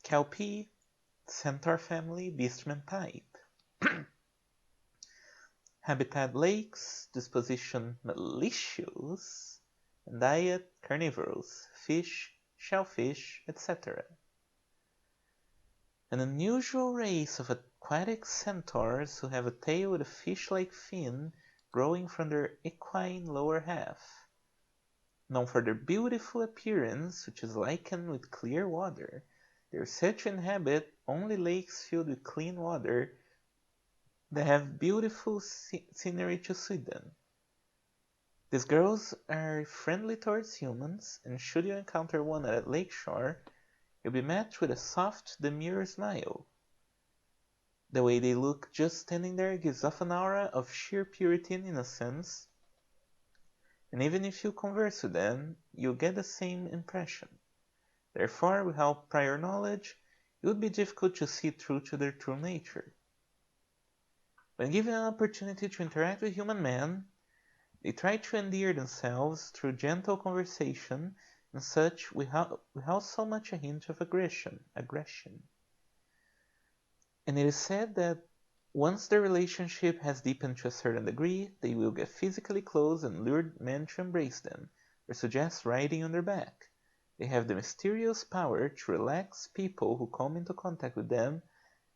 Kelpie, Centaur family, Beastman type. Habitat lakes, disposition malicious, and diet carnivorous, fish, shellfish, etc. an unusual race of aquatic centaurs who have a tail with a fish-like fin growing from their equine lower half. Known for their beautiful appearance, which is likened with clear water, they are said to inhabit only lakes filled with clean water that have beautiful scenery to suit them. These girls are friendly towards humans, and should you encounter one at a lake shore, you'll be met with a soft, demure smile. The way they look just standing there gives off an aura of sheer purity and innocence, and even if you converse with them, you'll get the same impression. Therefore, without prior knowledge, it would be difficult to see through to their true nature. When given an opportunity to interact with human men, they try to endear themselves through gentle conversation and such without so much a hint of aggression. And it is said that once their relationship has deepened to a certain degree, they will get physically close and lure men to embrace them, or suggest riding on their back. They have the mysterious power to relax people who come into contact with them,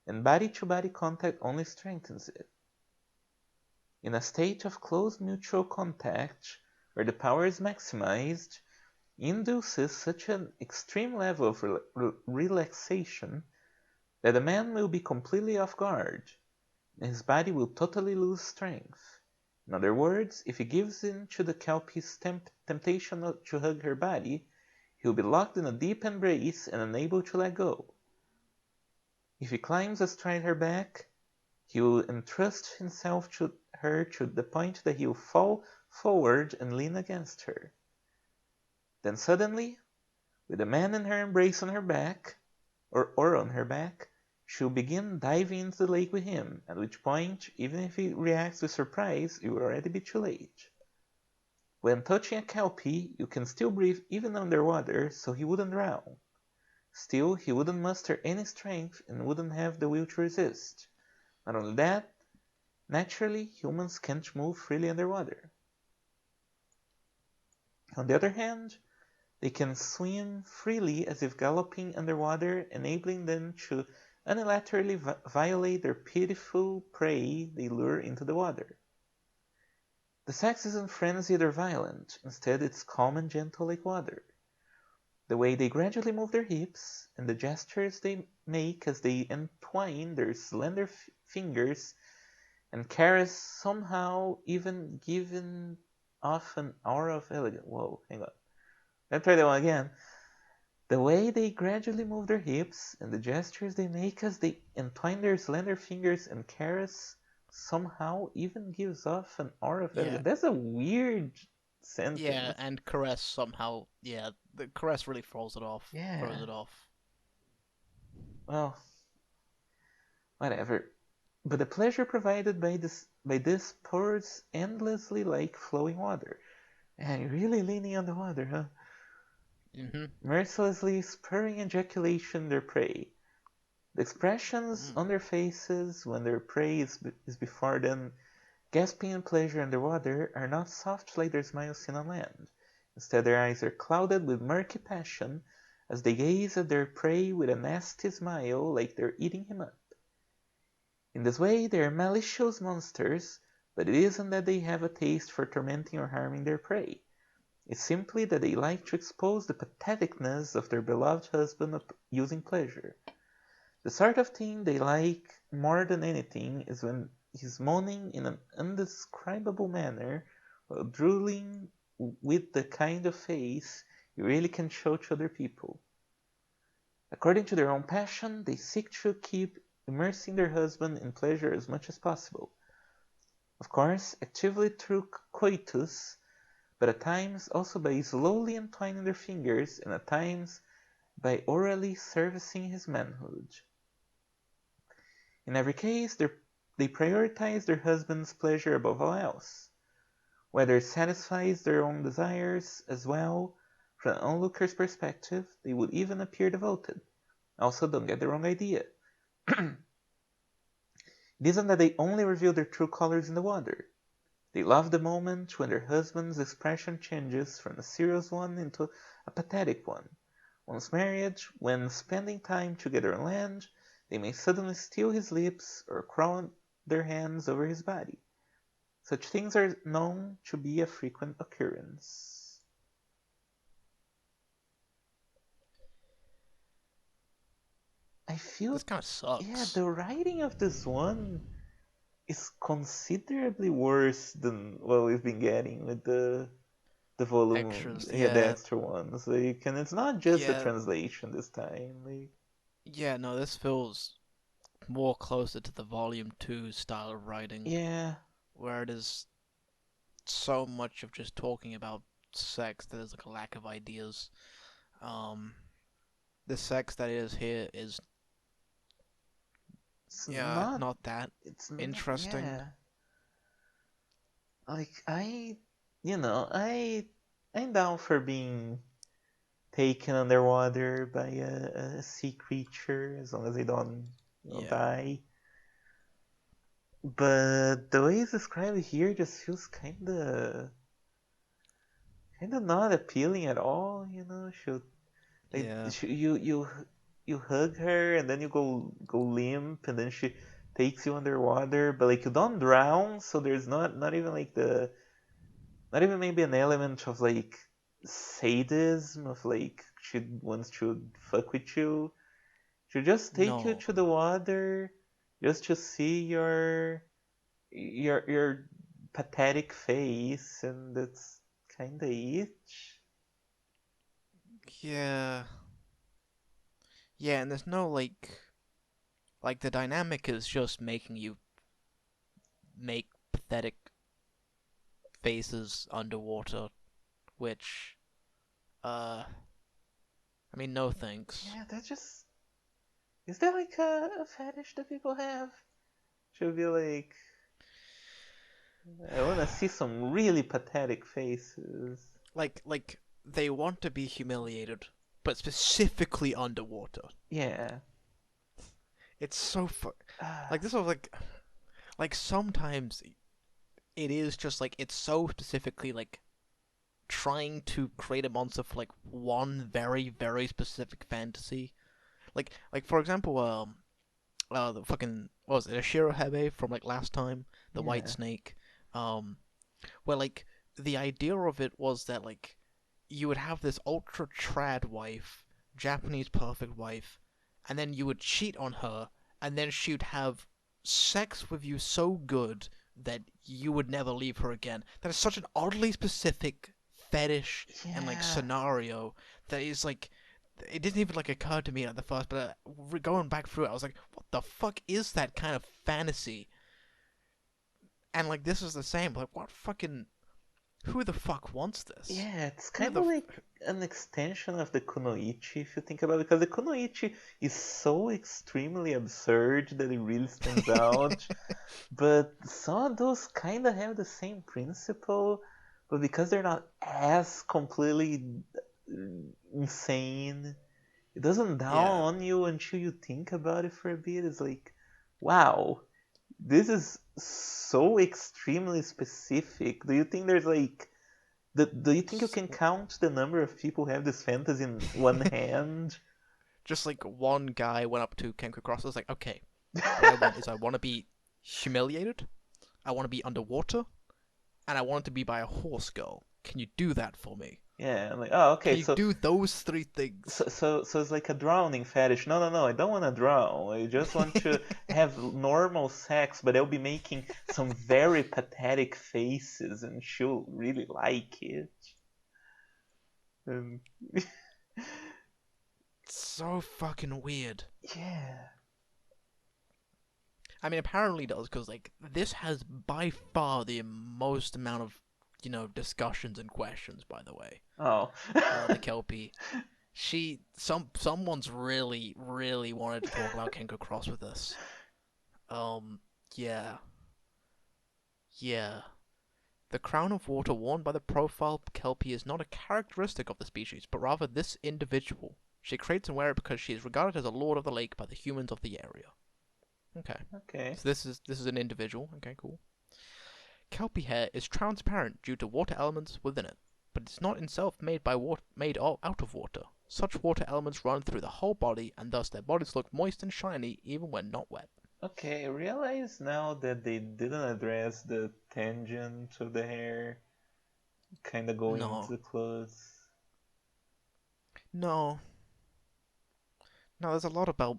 and body-to-body contact only strengthens it. In a state of close mutual contact, where the power is maximized, induces such an extreme level of relaxation that a man will be completely off guard, and his body will totally lose strength. In other words, if he gives in to the kelpie's temptation to hug her body, he will be locked in a deep embrace and unable to let go. If he climbs astride her back, he will entrust himself to her to the point that he will fall forward and lean against her. Then suddenly, with a man in her embrace on her back, or on her back, she will begin diving into the lake with him, at which point, even if he reacts with surprise, it will already be too late. When touching a kelpie, you can still breathe even underwater, so he wouldn't drown. Still, he wouldn't muster any strength and wouldn't have the will to resist. Not only that, naturally, humans can't move freely underwater. On the other hand, they can swim freely as if galloping underwater, enabling them to unilaterally violate their pitiful prey they lure into the water. The sex isn't frenzied or violent, instead it's calm and gentle like water. The way they gradually move their hips, and the gestures they make as they entwine their slender fingers and caress somehow even giving off an aura of elegance. Whoa, hang on. Let's try that one again. The way they gradually move their hips and the gestures they make as they entwine their slender fingers and caress somehow even gives off an aura of Yeah, elegance. That's a weird yeah, sentence. and caress somehow. Yeah, the caress really throws it off. Throws Yeah, it off. well, whatever. But the pleasure provided by this pours endlessly like flowing water. And you're really leaning on the water, huh? Mhm. Mercilessly spurring ejaculation their prey. The expressions Mm. on their faces when their prey is before them, gasping in pleasure underwater, are not soft like their smiles seen on land. Instead, their eyes are clouded with murky passion as they gaze at their prey with a nasty smile like they're eating him up. In this way, they are malicious monsters, but it isn't that they have a taste for tormenting or harming their prey. It's simply that they like to expose the patheticness of their beloved husband using pleasure. The sort of thing they like more than anything is when he's moaning in an indescribable manner while drooling with the kind of face you really can show to other people. According to their own passion, they seek to keep immersing their husband in pleasure as much as possible. Of course, actively through coitus, but at times also by slowly entwining their fingers, and at times by orally servicing his manhood. In every case, they prioritize their husband's pleasure above all else, whether it satisfies their own desires as well. From an onlooker's perspective, they would even appear devoted. Also, don't get the wrong idea. It isn't that they only reveal their true colors in the water. They love the moment when their husband's expression changes from a serious one into a pathetic one. Once married, when spending time together on land, They may suddenly steal his lips or crawl their hands over his body. Such things are known to be a frequent occurrence. I feel, This kind of yeah, sucks. the writing of this one is considerably worse than what we've been getting with the volume, Extras, yeah, the yeah, extra ones. Like, and it's not just the yeah, translation this time. Like, yeah. No, this feels more closer to the Volume 2 style of writing, yeah, where it is so much of just talking about sex that there's like a lack of ideas. Um, the sex that is here is, it's yeah, not, not that it's not, interesting. yeah. Like I'm down for being taken underwater by a sea creature as long as they don't, Yeah, die. But the way it's described here just feels kinda not appealing at all. She'll like yeah. you hug her and then you go limp and then she takes you underwater, but like you don't drown, so there's not even like the not even maybe an element of like sadism of like she wants to fuck with you. She'll just take you No. to the water just to see your pathetic face, and that's kinda it. Yeah. Yeah, and there's no like the dynamic is just making you make pathetic faces underwater, which I mean no thanks. Yeah, that's just is that like a fetish that people have? She'll be like, I wanna see some really pathetic faces. Like they want to be humiliated, but specifically underwater. Yeah. It's so like Ah, this was like sometimes it is just like it's so specifically like trying to create a monster for like one very specific fantasy. Like for example, the fucking what was it, Shirohebe from like last time, the White yeah. Snake, um, where like the idea of it was that like you would have this ultra trad wife, Japanese perfect wife, and then you would cheat on her, and then she'd have sex with you so good that you would never leave her again. That is such an oddly specific fetish and like Yeah. scenario that is like it didn't even like occur to me at the first, but going back through it, I was like, what the fuck is that kind of fantasy? And like this is the same. Like what fucking who the fuck wants this? Yeah, it's Who kind the of like an extension of the kunoichi if you think about it, because the kunoichi is so extremely absurd that it really stands out. But some of those kind of have the same principle, but because they're not as completely insane, it doesn't dawn yeah. on you until you think about it for a bit. It's like, wow, this is so extremely specific. Do you think there's like do you think you can count the number of people who have this fantasy in one hand? Just like one guy went up to Kenko Cross and was like, okay, what I want is I want to be humiliated, I want to be underwater, and I want it to be by a horse girl. Can you do that for me? Yeah, I'm like, oh, okay, Can you so do those three things? so it's like a drowning fetish. No, no, no, I don't want to drown. I just want to have normal sex, but I'll be making some very pathetic faces, and she'll really like it. And So fucking weird. yeah. I mean, apparently it does because like this has by far the most amount of discussions and questions. By the way, Oh. the Kelpie. Someone's really wanted to talk about Kenko Cross with us. Um, yeah, yeah. The crown of water worn by the profile Kelpie is not a characteristic of the species, but rather this individual. She creates and wears it because she is regarded as a lord of the lake by the humans of the area. Okay, Okay. so this is an individual. Okay, cool. Kelpie hair is transparent due to water elements within it, but it's not itself made out of water. Such water elements run through the whole body, and thus their bodies look moist and shiny even when not wet. Okay, I realize now that they didn't address the tangent of the hair kind of going into No, the clothes. no, no. There's a lot about.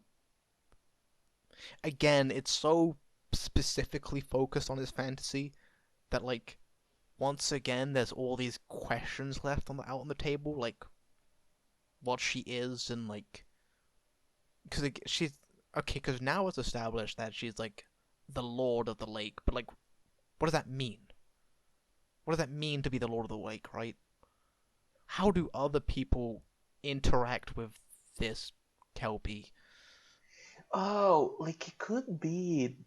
Again, it's so specifically focused on his fantasy that, like, once again, there's all these questions left out on the table, like what she is and like because she's okay. Because now it's established that she's like the Lord of the Lake, but like, what does that mean? What does that mean to be the Lord of the Lake, right? How do other people interact with this Kelpie? Oh, like it could be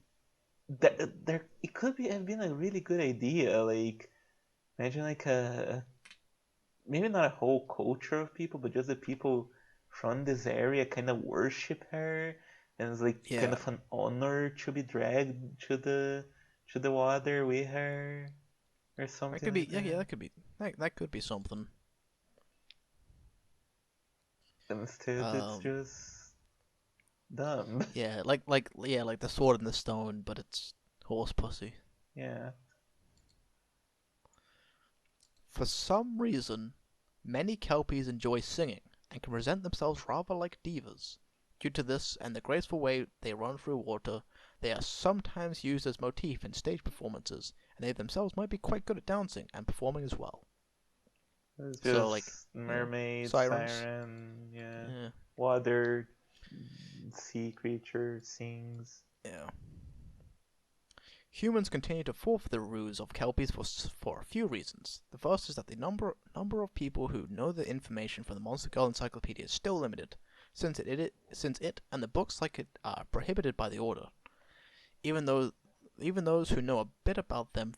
that there. It could be have been a really good idea. Like imagine like a maybe not a whole culture of people, but just the people from this area kind of worship her, and it's like kind Yeah, of an honor to be dragged to the water with her or that something could be. like Yeah, yeah, that. that could be. That could be something. Instead, it's Um, just dumb. yeah, yeah, like the Sword in the Stone, but it's horse pussy. Yeah. For some reason, many Kelpies enjoy singing and can present themselves rather like divas. Due to this and the graceful way they run through water, they are sometimes used as motif in stage performances, and they themselves might be quite good at dancing and performing as well. It's So, like, just yeah, mermaid, sirens. siren, yeah. Yeah, Water, sea creature sings. yeah. Humans continue to fall for the ruse of Kelpies for a few reasons. The first is that the number of people who know the information from the Monster Girl Encyclopedia is still limited, since it and the books like it are prohibited by the Order. Even though even those who know a bit about them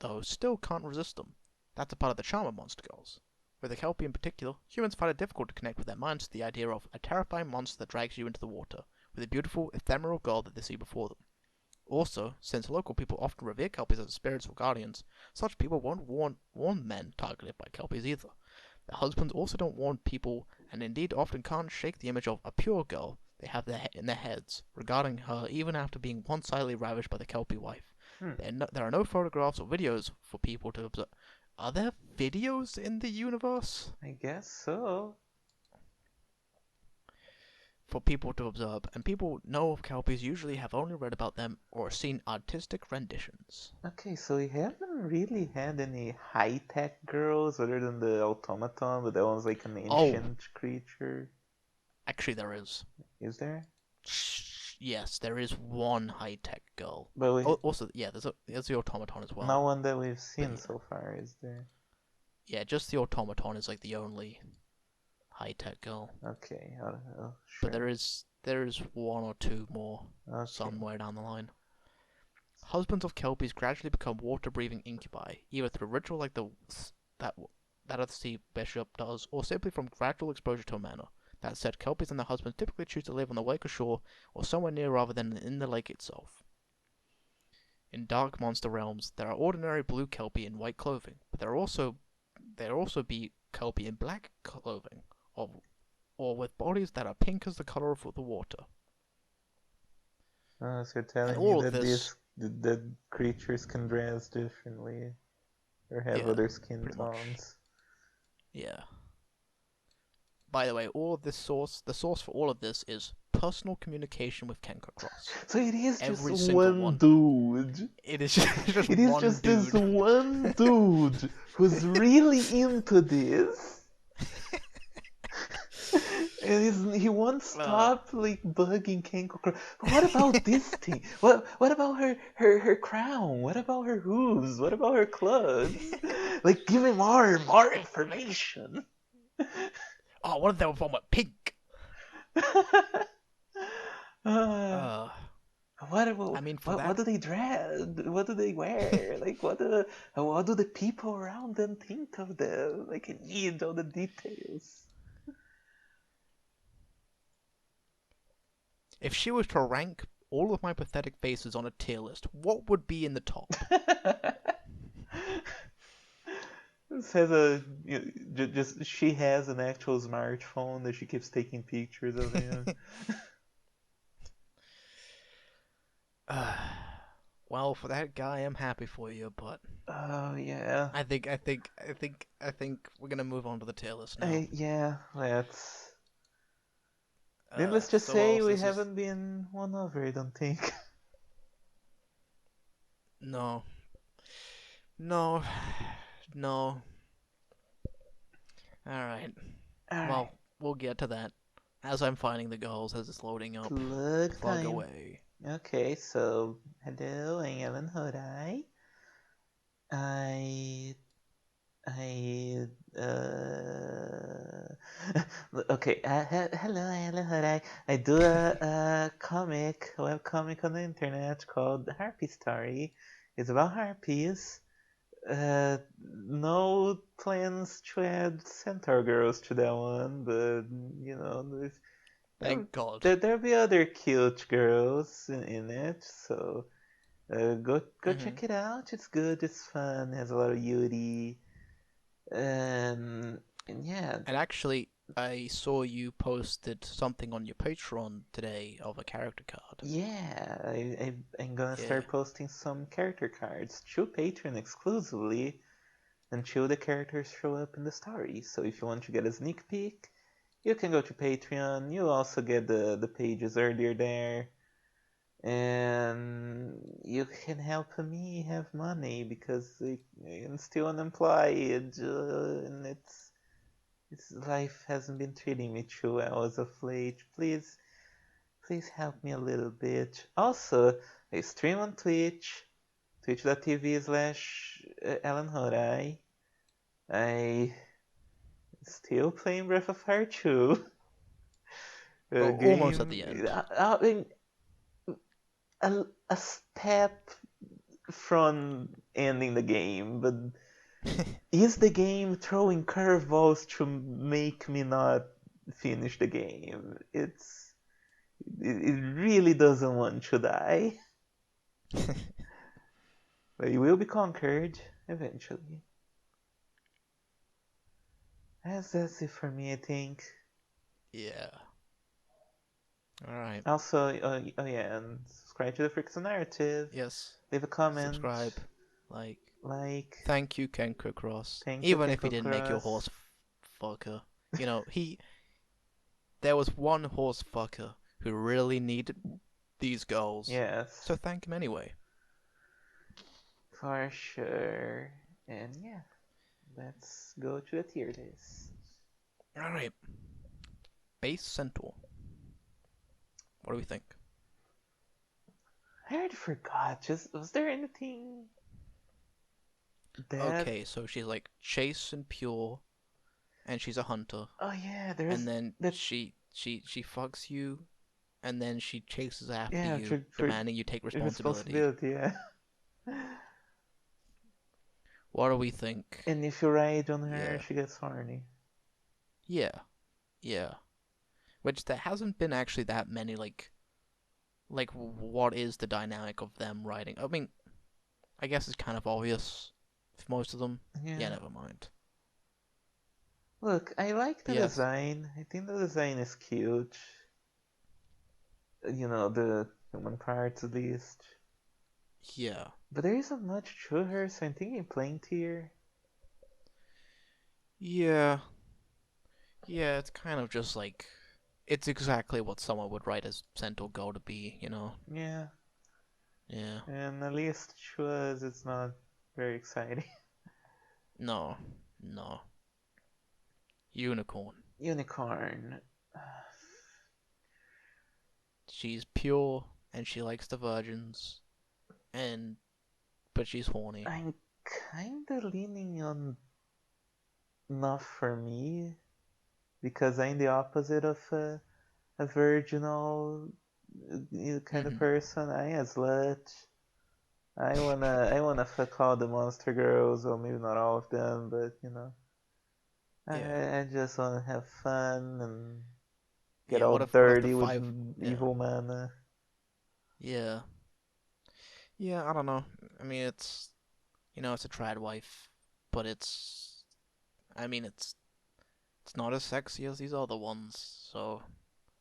though still can't resist them. That's a part of the charm of Monster Girls. With the Kelpie in particular, humans find it difficult to connect with their minds to the idea of a terrifying monster that drags you into the water, with a beautiful, ephemeral girl that they see before them. Also, since local people often revere Kelpies as spirits or guardians, such people won't warn men targeted by Kelpies either. Their husbands also don't warn people, and indeed often can't shake the image of a pure girl they have in their heads, regarding her even after being one-sidedly ravished by the Kelpie wife. Hmm, There are no photographs or videos for people to observe. Are there videos in the universe I guess so. for people to observe? And people know of Kelpies usually have only read about them or seen artistic renditions. Okay, so we haven't really had any high-tech girls other than the automaton, but that one's like an Oh, ancient creature. actually, there is. Is there? Yes, there is one high tech girl. But we Oh, also, yeah, there's the automaton as not well. one that we've But seen yeah, so far, is there? yeah, just the automaton is like the only high tech girl. Okay, But sure. there is one or two more Okay. somewhere down the line. Husbands of Kelpies gradually become water-breathing incubi, either through ritual like that that of the sea bishop does, or simply from gradual exposure to a manor. That said, Kelpies and their husbands typically choose to live on the lake or shore, or somewhere near rather than in the lake itself. In dark monster realms, there are ordinary blue Kelpie in white clothing, but there also be Kelpie in black clothing, or with bodies that are pink as the color of the water. So you're And telling me all of that this, that creatures can dress differently or have yeah, other skin pretty much, tones. yeah. By the way, the source for all of this is personal communication with Kenko Cross. So it is just Every single one one. dude. It is just It is one just this dude. one dude who's really into this. And he won't uh, stop like bugging Kenko. But what about this thing? What about her crown? What about her hooves? What about her claws? Like give me more information. oh, what if they were from a pink? uh, Uh, what, I mean, for what that, do they dress? What do they wear? Like what do the people around them think of them? Like I need all the details. if she was to rank all of my pathetic faces on a tier list, what would be in the top? Says a just she has an actual smartphone that she keeps taking pictures of him. Uh, well, for that guy, I'm happy for you, but Oh yeah, I think we're gonna move on to the tier list now. yeah. Let's. Needless to So say, else we this is haven't been won over. I don't think. no, no, no. All right. All right, Well, we'll get to that as I'm finding the goals as it's loading up. plug Plug time. away. Okay, so hello, I'm Ellen Hodai. I I okay. Hello, Ellen Hodai. I do a comic, a web comic on the internet called Harpy Story. It's about harpies. No plans to add Centaur girls to that one, but you know, there, Thank God. there'll be other cute girls in it. So go hmm check it out. It's good. It's fun. It has a lot of Yuri. And yeah, And actually, I saw you posted something on your Patreon today of a character card. yeah. I'm gonna Yeah. start posting some character cards to Patreon exclusively until the characters show up in the story. So if you want to get a sneak peek, you can go to Patreon. You also get the pages earlier there. And you can help me have money because I'm still unemployed and it's life hasn't been treating me too well as of late. Please help me a little bit. Also, I stream on Twitch, twitch.tv/Alan Horai. I still playing Breath of Fire 2. Oh, A almost at game. the end. I mean, a step from ending the game, but is the game throwing curveballs to make me not finish the game? It really doesn't want to die, but it will be conquered eventually. That's it for me, I think. Yeah. All right. Also, oh yeah, and subscribe to the Friction Narrative. Yes. Leave a comment. Subscribe. Like. Like, Thank you, Ken Cross. thank you, Even if he Kenko didn't make your Cross. horse fucker. You know, there was one horse fucker who really needed these goals. Yes, So thank him anyway. for sure. And yeah, let's go to the tier list. All right. Base Centaur. What do we think? I already forgot. Just was there anything that? Okay, so she's like chaste and pure, and she's a hunter, Oh yeah, and there's then that. she fucks you, and then she chases after Yeah, you, for demanding you take responsibility. responsibility. Yeah. What do we think? And if you ride on her, Yeah, she gets horny. yeah, yeah. Which there hasn't been actually that many like what is the dynamic of them riding? I mean, I guess it's kind of obvious for most of them. Yeah, Yeah. never mind. Look, I like the Yes, design. I think the design is cute. You know, the human parts at least. yeah, But there isn't much to her, so I'm thinking plain tier. yeah, yeah. It's kind of just like it's exactly what someone would write as Centaur Go to be, you know? Yeah. Yeah. And at least to us, it's not very exciting. No, no. Unicorn. Unicorn. She's pure and she likes the virgins, and but she's horny. I'm kinda leaning on not for me because I'm the opposite of a virginal kind of Mhm. person. I a slut. I wanna fuck all the monster girls, or maybe not all of them, but you know, Yeah. I just wanna have fun and get Yeah. all What if the dirty with five? Yeah. evil mana. Yeah. Yeah. I don't know. I mean, it's a trad wife, but I mean, it's not as sexy as these other ones, so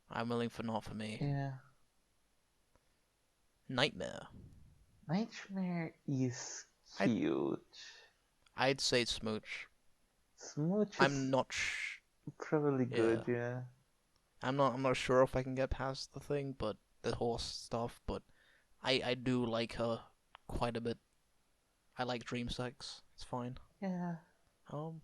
I'm willing for not for me. Yeah. Nightmare. Nightmare is I'd cute. I'd say Smooch. Smooch I'm is not. probably good, Yeah, yeah. I'm not sure if I can get past the thing, but the horse stuff. But I do like her quite a bit. I like dream sex. It's fine. Yeah. Um,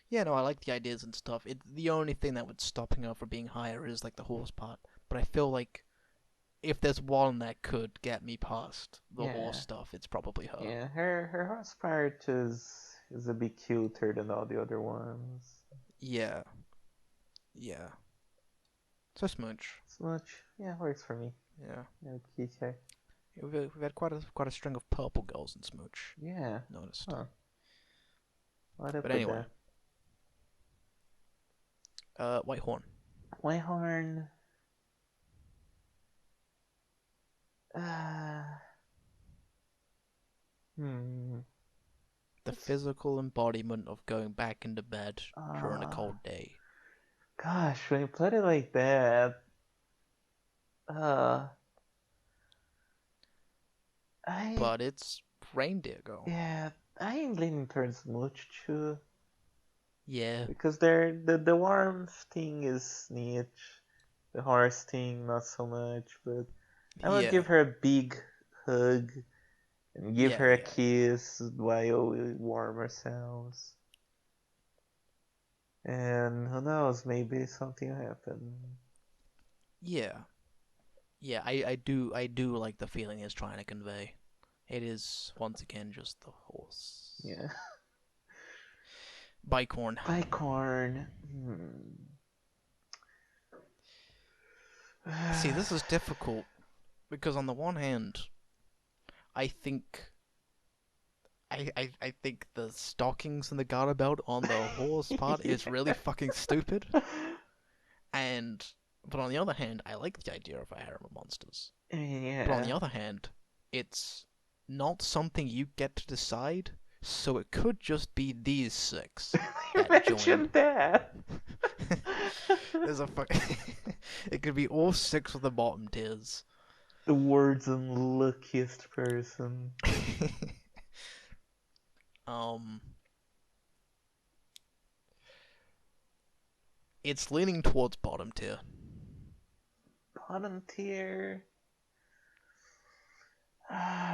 yeah, no, I like the ideas and stuff. The only thing that would stopping her from being higher is like the horse part. But I feel like if there's one that could get me past the horse Yeah. stuff, it's probably her. Yeah. Her horse part is a bit cuter than all the other ones. Yeah, yeah. So Smooch. Smooch, yeah, works for me. Yeah, Yeah, kitty. we've had quite a string of purple girls in Smooch. Yeah. Noticed. Huh. What But up with anyway, that? Whitehorn. Whitehorn. Uh, hmm. The That's physical embodiment of going back into bed during a uh. cold day. Gosh, when you put it like that, uh, I But it's reindeer girl. yeah, I am leaning towards Mooch too Yeah, because the warm thing is neat, the horse thing not so much, but I would yeah, give her a big hug and give yeah, her a yeah, kiss while we warm ourselves. And who knows, maybe something will happen. yeah, yeah. I do like the feeling it's trying to convey. It is once again just the horse. Yeah. Bicorn. Bicorn. See, this is difficult because on the one hand, I think I think the stockings and the garter belt on the horse part is really fucking stupid. And but on the other hand, I like the idea of a harem of monsters. But on the Yeah. other hand, it's not something you get to decide, so it could just be these six that Imagine join. that. There's a fuck. It could be all six of the bottom tiers. The world's unluckiest person. um, it's leaning towards bottom tier. Bottom tier.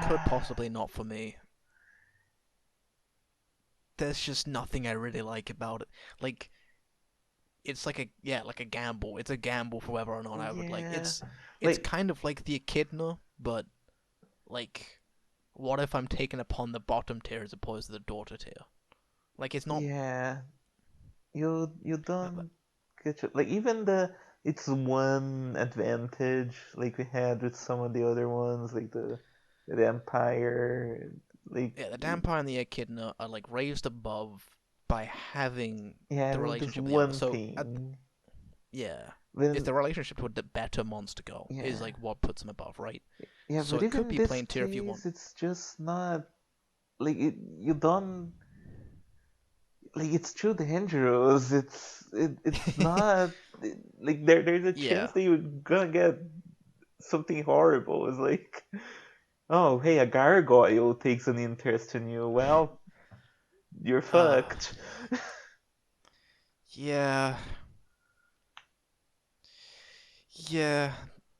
Could possibly not for me. There's just nothing I really like about it. Like it's like like a gamble. It's a gamble for whether or not I would like. Yeah. It's Like, kind of like the echidna, but like, what if I'm taken upon the bottom tier as opposed to the daughter tier? Like it's not. yeah. You Uh, don't get like even the it's one advantage like we had with some of the other ones like the Empire like yeah, the Dampire and the Echidna are like raised above by having yeah the with this relationship with the other. one So thing. yeah, it's Then the relationship with the better monster girl is yeah. like what puts them above, right? Yeah, So but it even could in be this plain tier if you want. case, it's just not like you don't like it's too dangerous. It's not like there's a chance Yeah. that you're gonna get something horrible. It's like, oh hey, a gargoyle takes an interest in you. Well, you're Uh. fucked. Yeah. Yeah.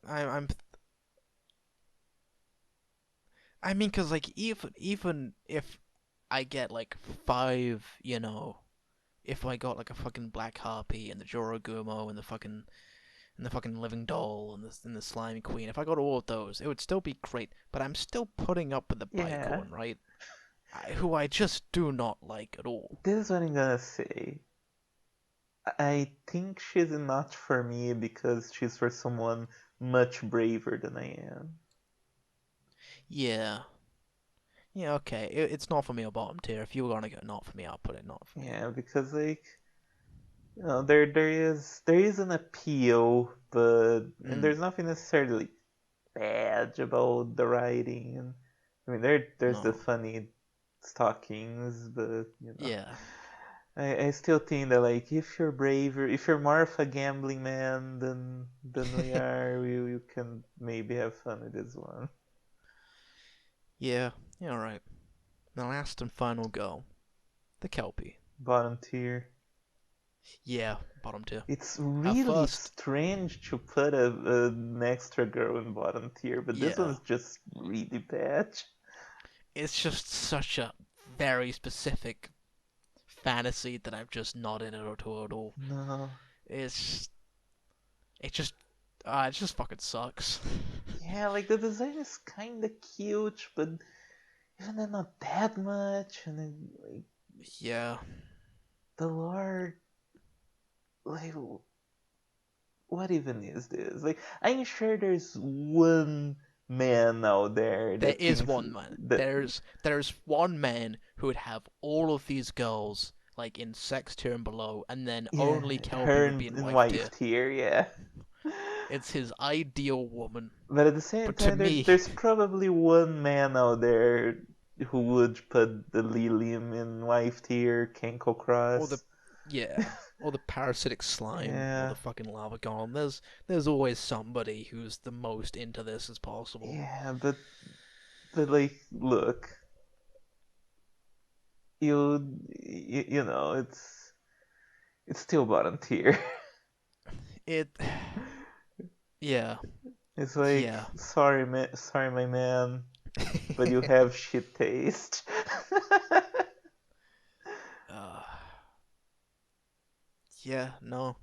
I'm. I mean, cause like even if I get like five, if I got like a fucking black harpy and the Jorogumo and the fucking living doll and the slimy queen, if I got all of those, it would still be great. But I'm still putting up with the Yeah, bicorn, right? Who I just do not like at all. this is what I'm gonna say. I think she's not for me because she's for someone much braver than I am. Yeah. Yeah, okay. It's not for me or bottom tier. If you were gonna go not for me, I'll put it not for me. Yeah, because like there is an appeal, but and Mm, there's nothing necessarily bad about the writing. And I mean, there's the no. funny stockings, but Yeah. I still think that like if you're braver, if you're more of a gambling man than we are, you can maybe have fun with this one. Yeah, yeah, alright. The last and final go. The Kelpie. Bottom tier. Yeah, bottom two. It's At really first, strange to put an extra girl in bottom tier, but this yeah. one's just really bad. It's just such a very specific fantasy that I'm just not in it at all. No. It's it just it just fucking sucks. Yeah, like the design is kinda cute, but even then not that much, and then like Yeah, the lore, like what even is this? Like I'm sure there's one man out there there that is thinks one man. that There's one man who would have all of these girls like in sex tier and below, and then yeah, only Kelpie her would be in in wife wife tier. tier, yeah. It's his ideal woman. But at the same But to time, me, there's probably one man out there who would put the Lilium in wife tier, Kenko or the Cross. yeah, or the parasitic slime, or Yeah, the fucking lava golem. There's always somebody who's the most into this as possible. yeah, but like, look, you know, it's still bottom tier. It yeah It's like, yeah. sorry, my man, but you have shit taste. uh, yeah no.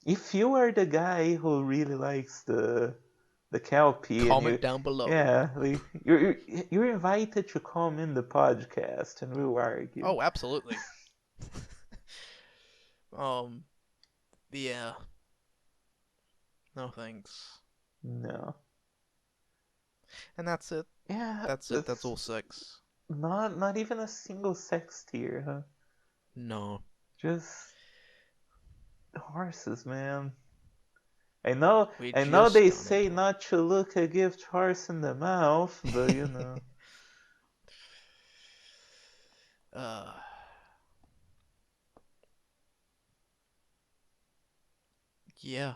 If you are the guy who really likes the Kelpie and Comment you down below. yeah, like you're invited to come in the podcast and we'll argue. Oh, absolutely. um yeah, no thanks. No. And that's it. Yeah, That's it's all six. not even a single sex tier, huh? No, Just horses, man. we I know just they don't say into not to look a gift horse in the mouth, but you know. it. uh yeah,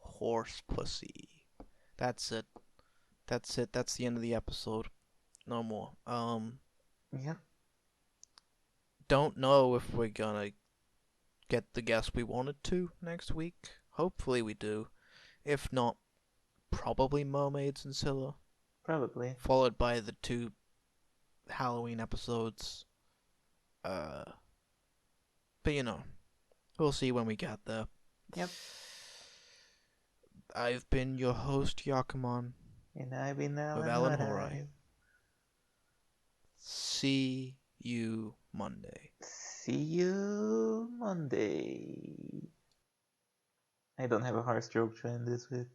horse pussy. That's it. That's it. That's the end of the episode. No more. Yeah, Don't know if we're gonna get the guest we wanted to next week. Hopefully we do. If not, probably Mermaids and Scylla, probably. followed by the two Halloween episodes. Uh, but we'll see when we get there. Yep. I've been your host, Yakuman, And I've been with Alan Alan Horai. Horai. See you Monday. See you Monday. I don't have a horse joke to end this with.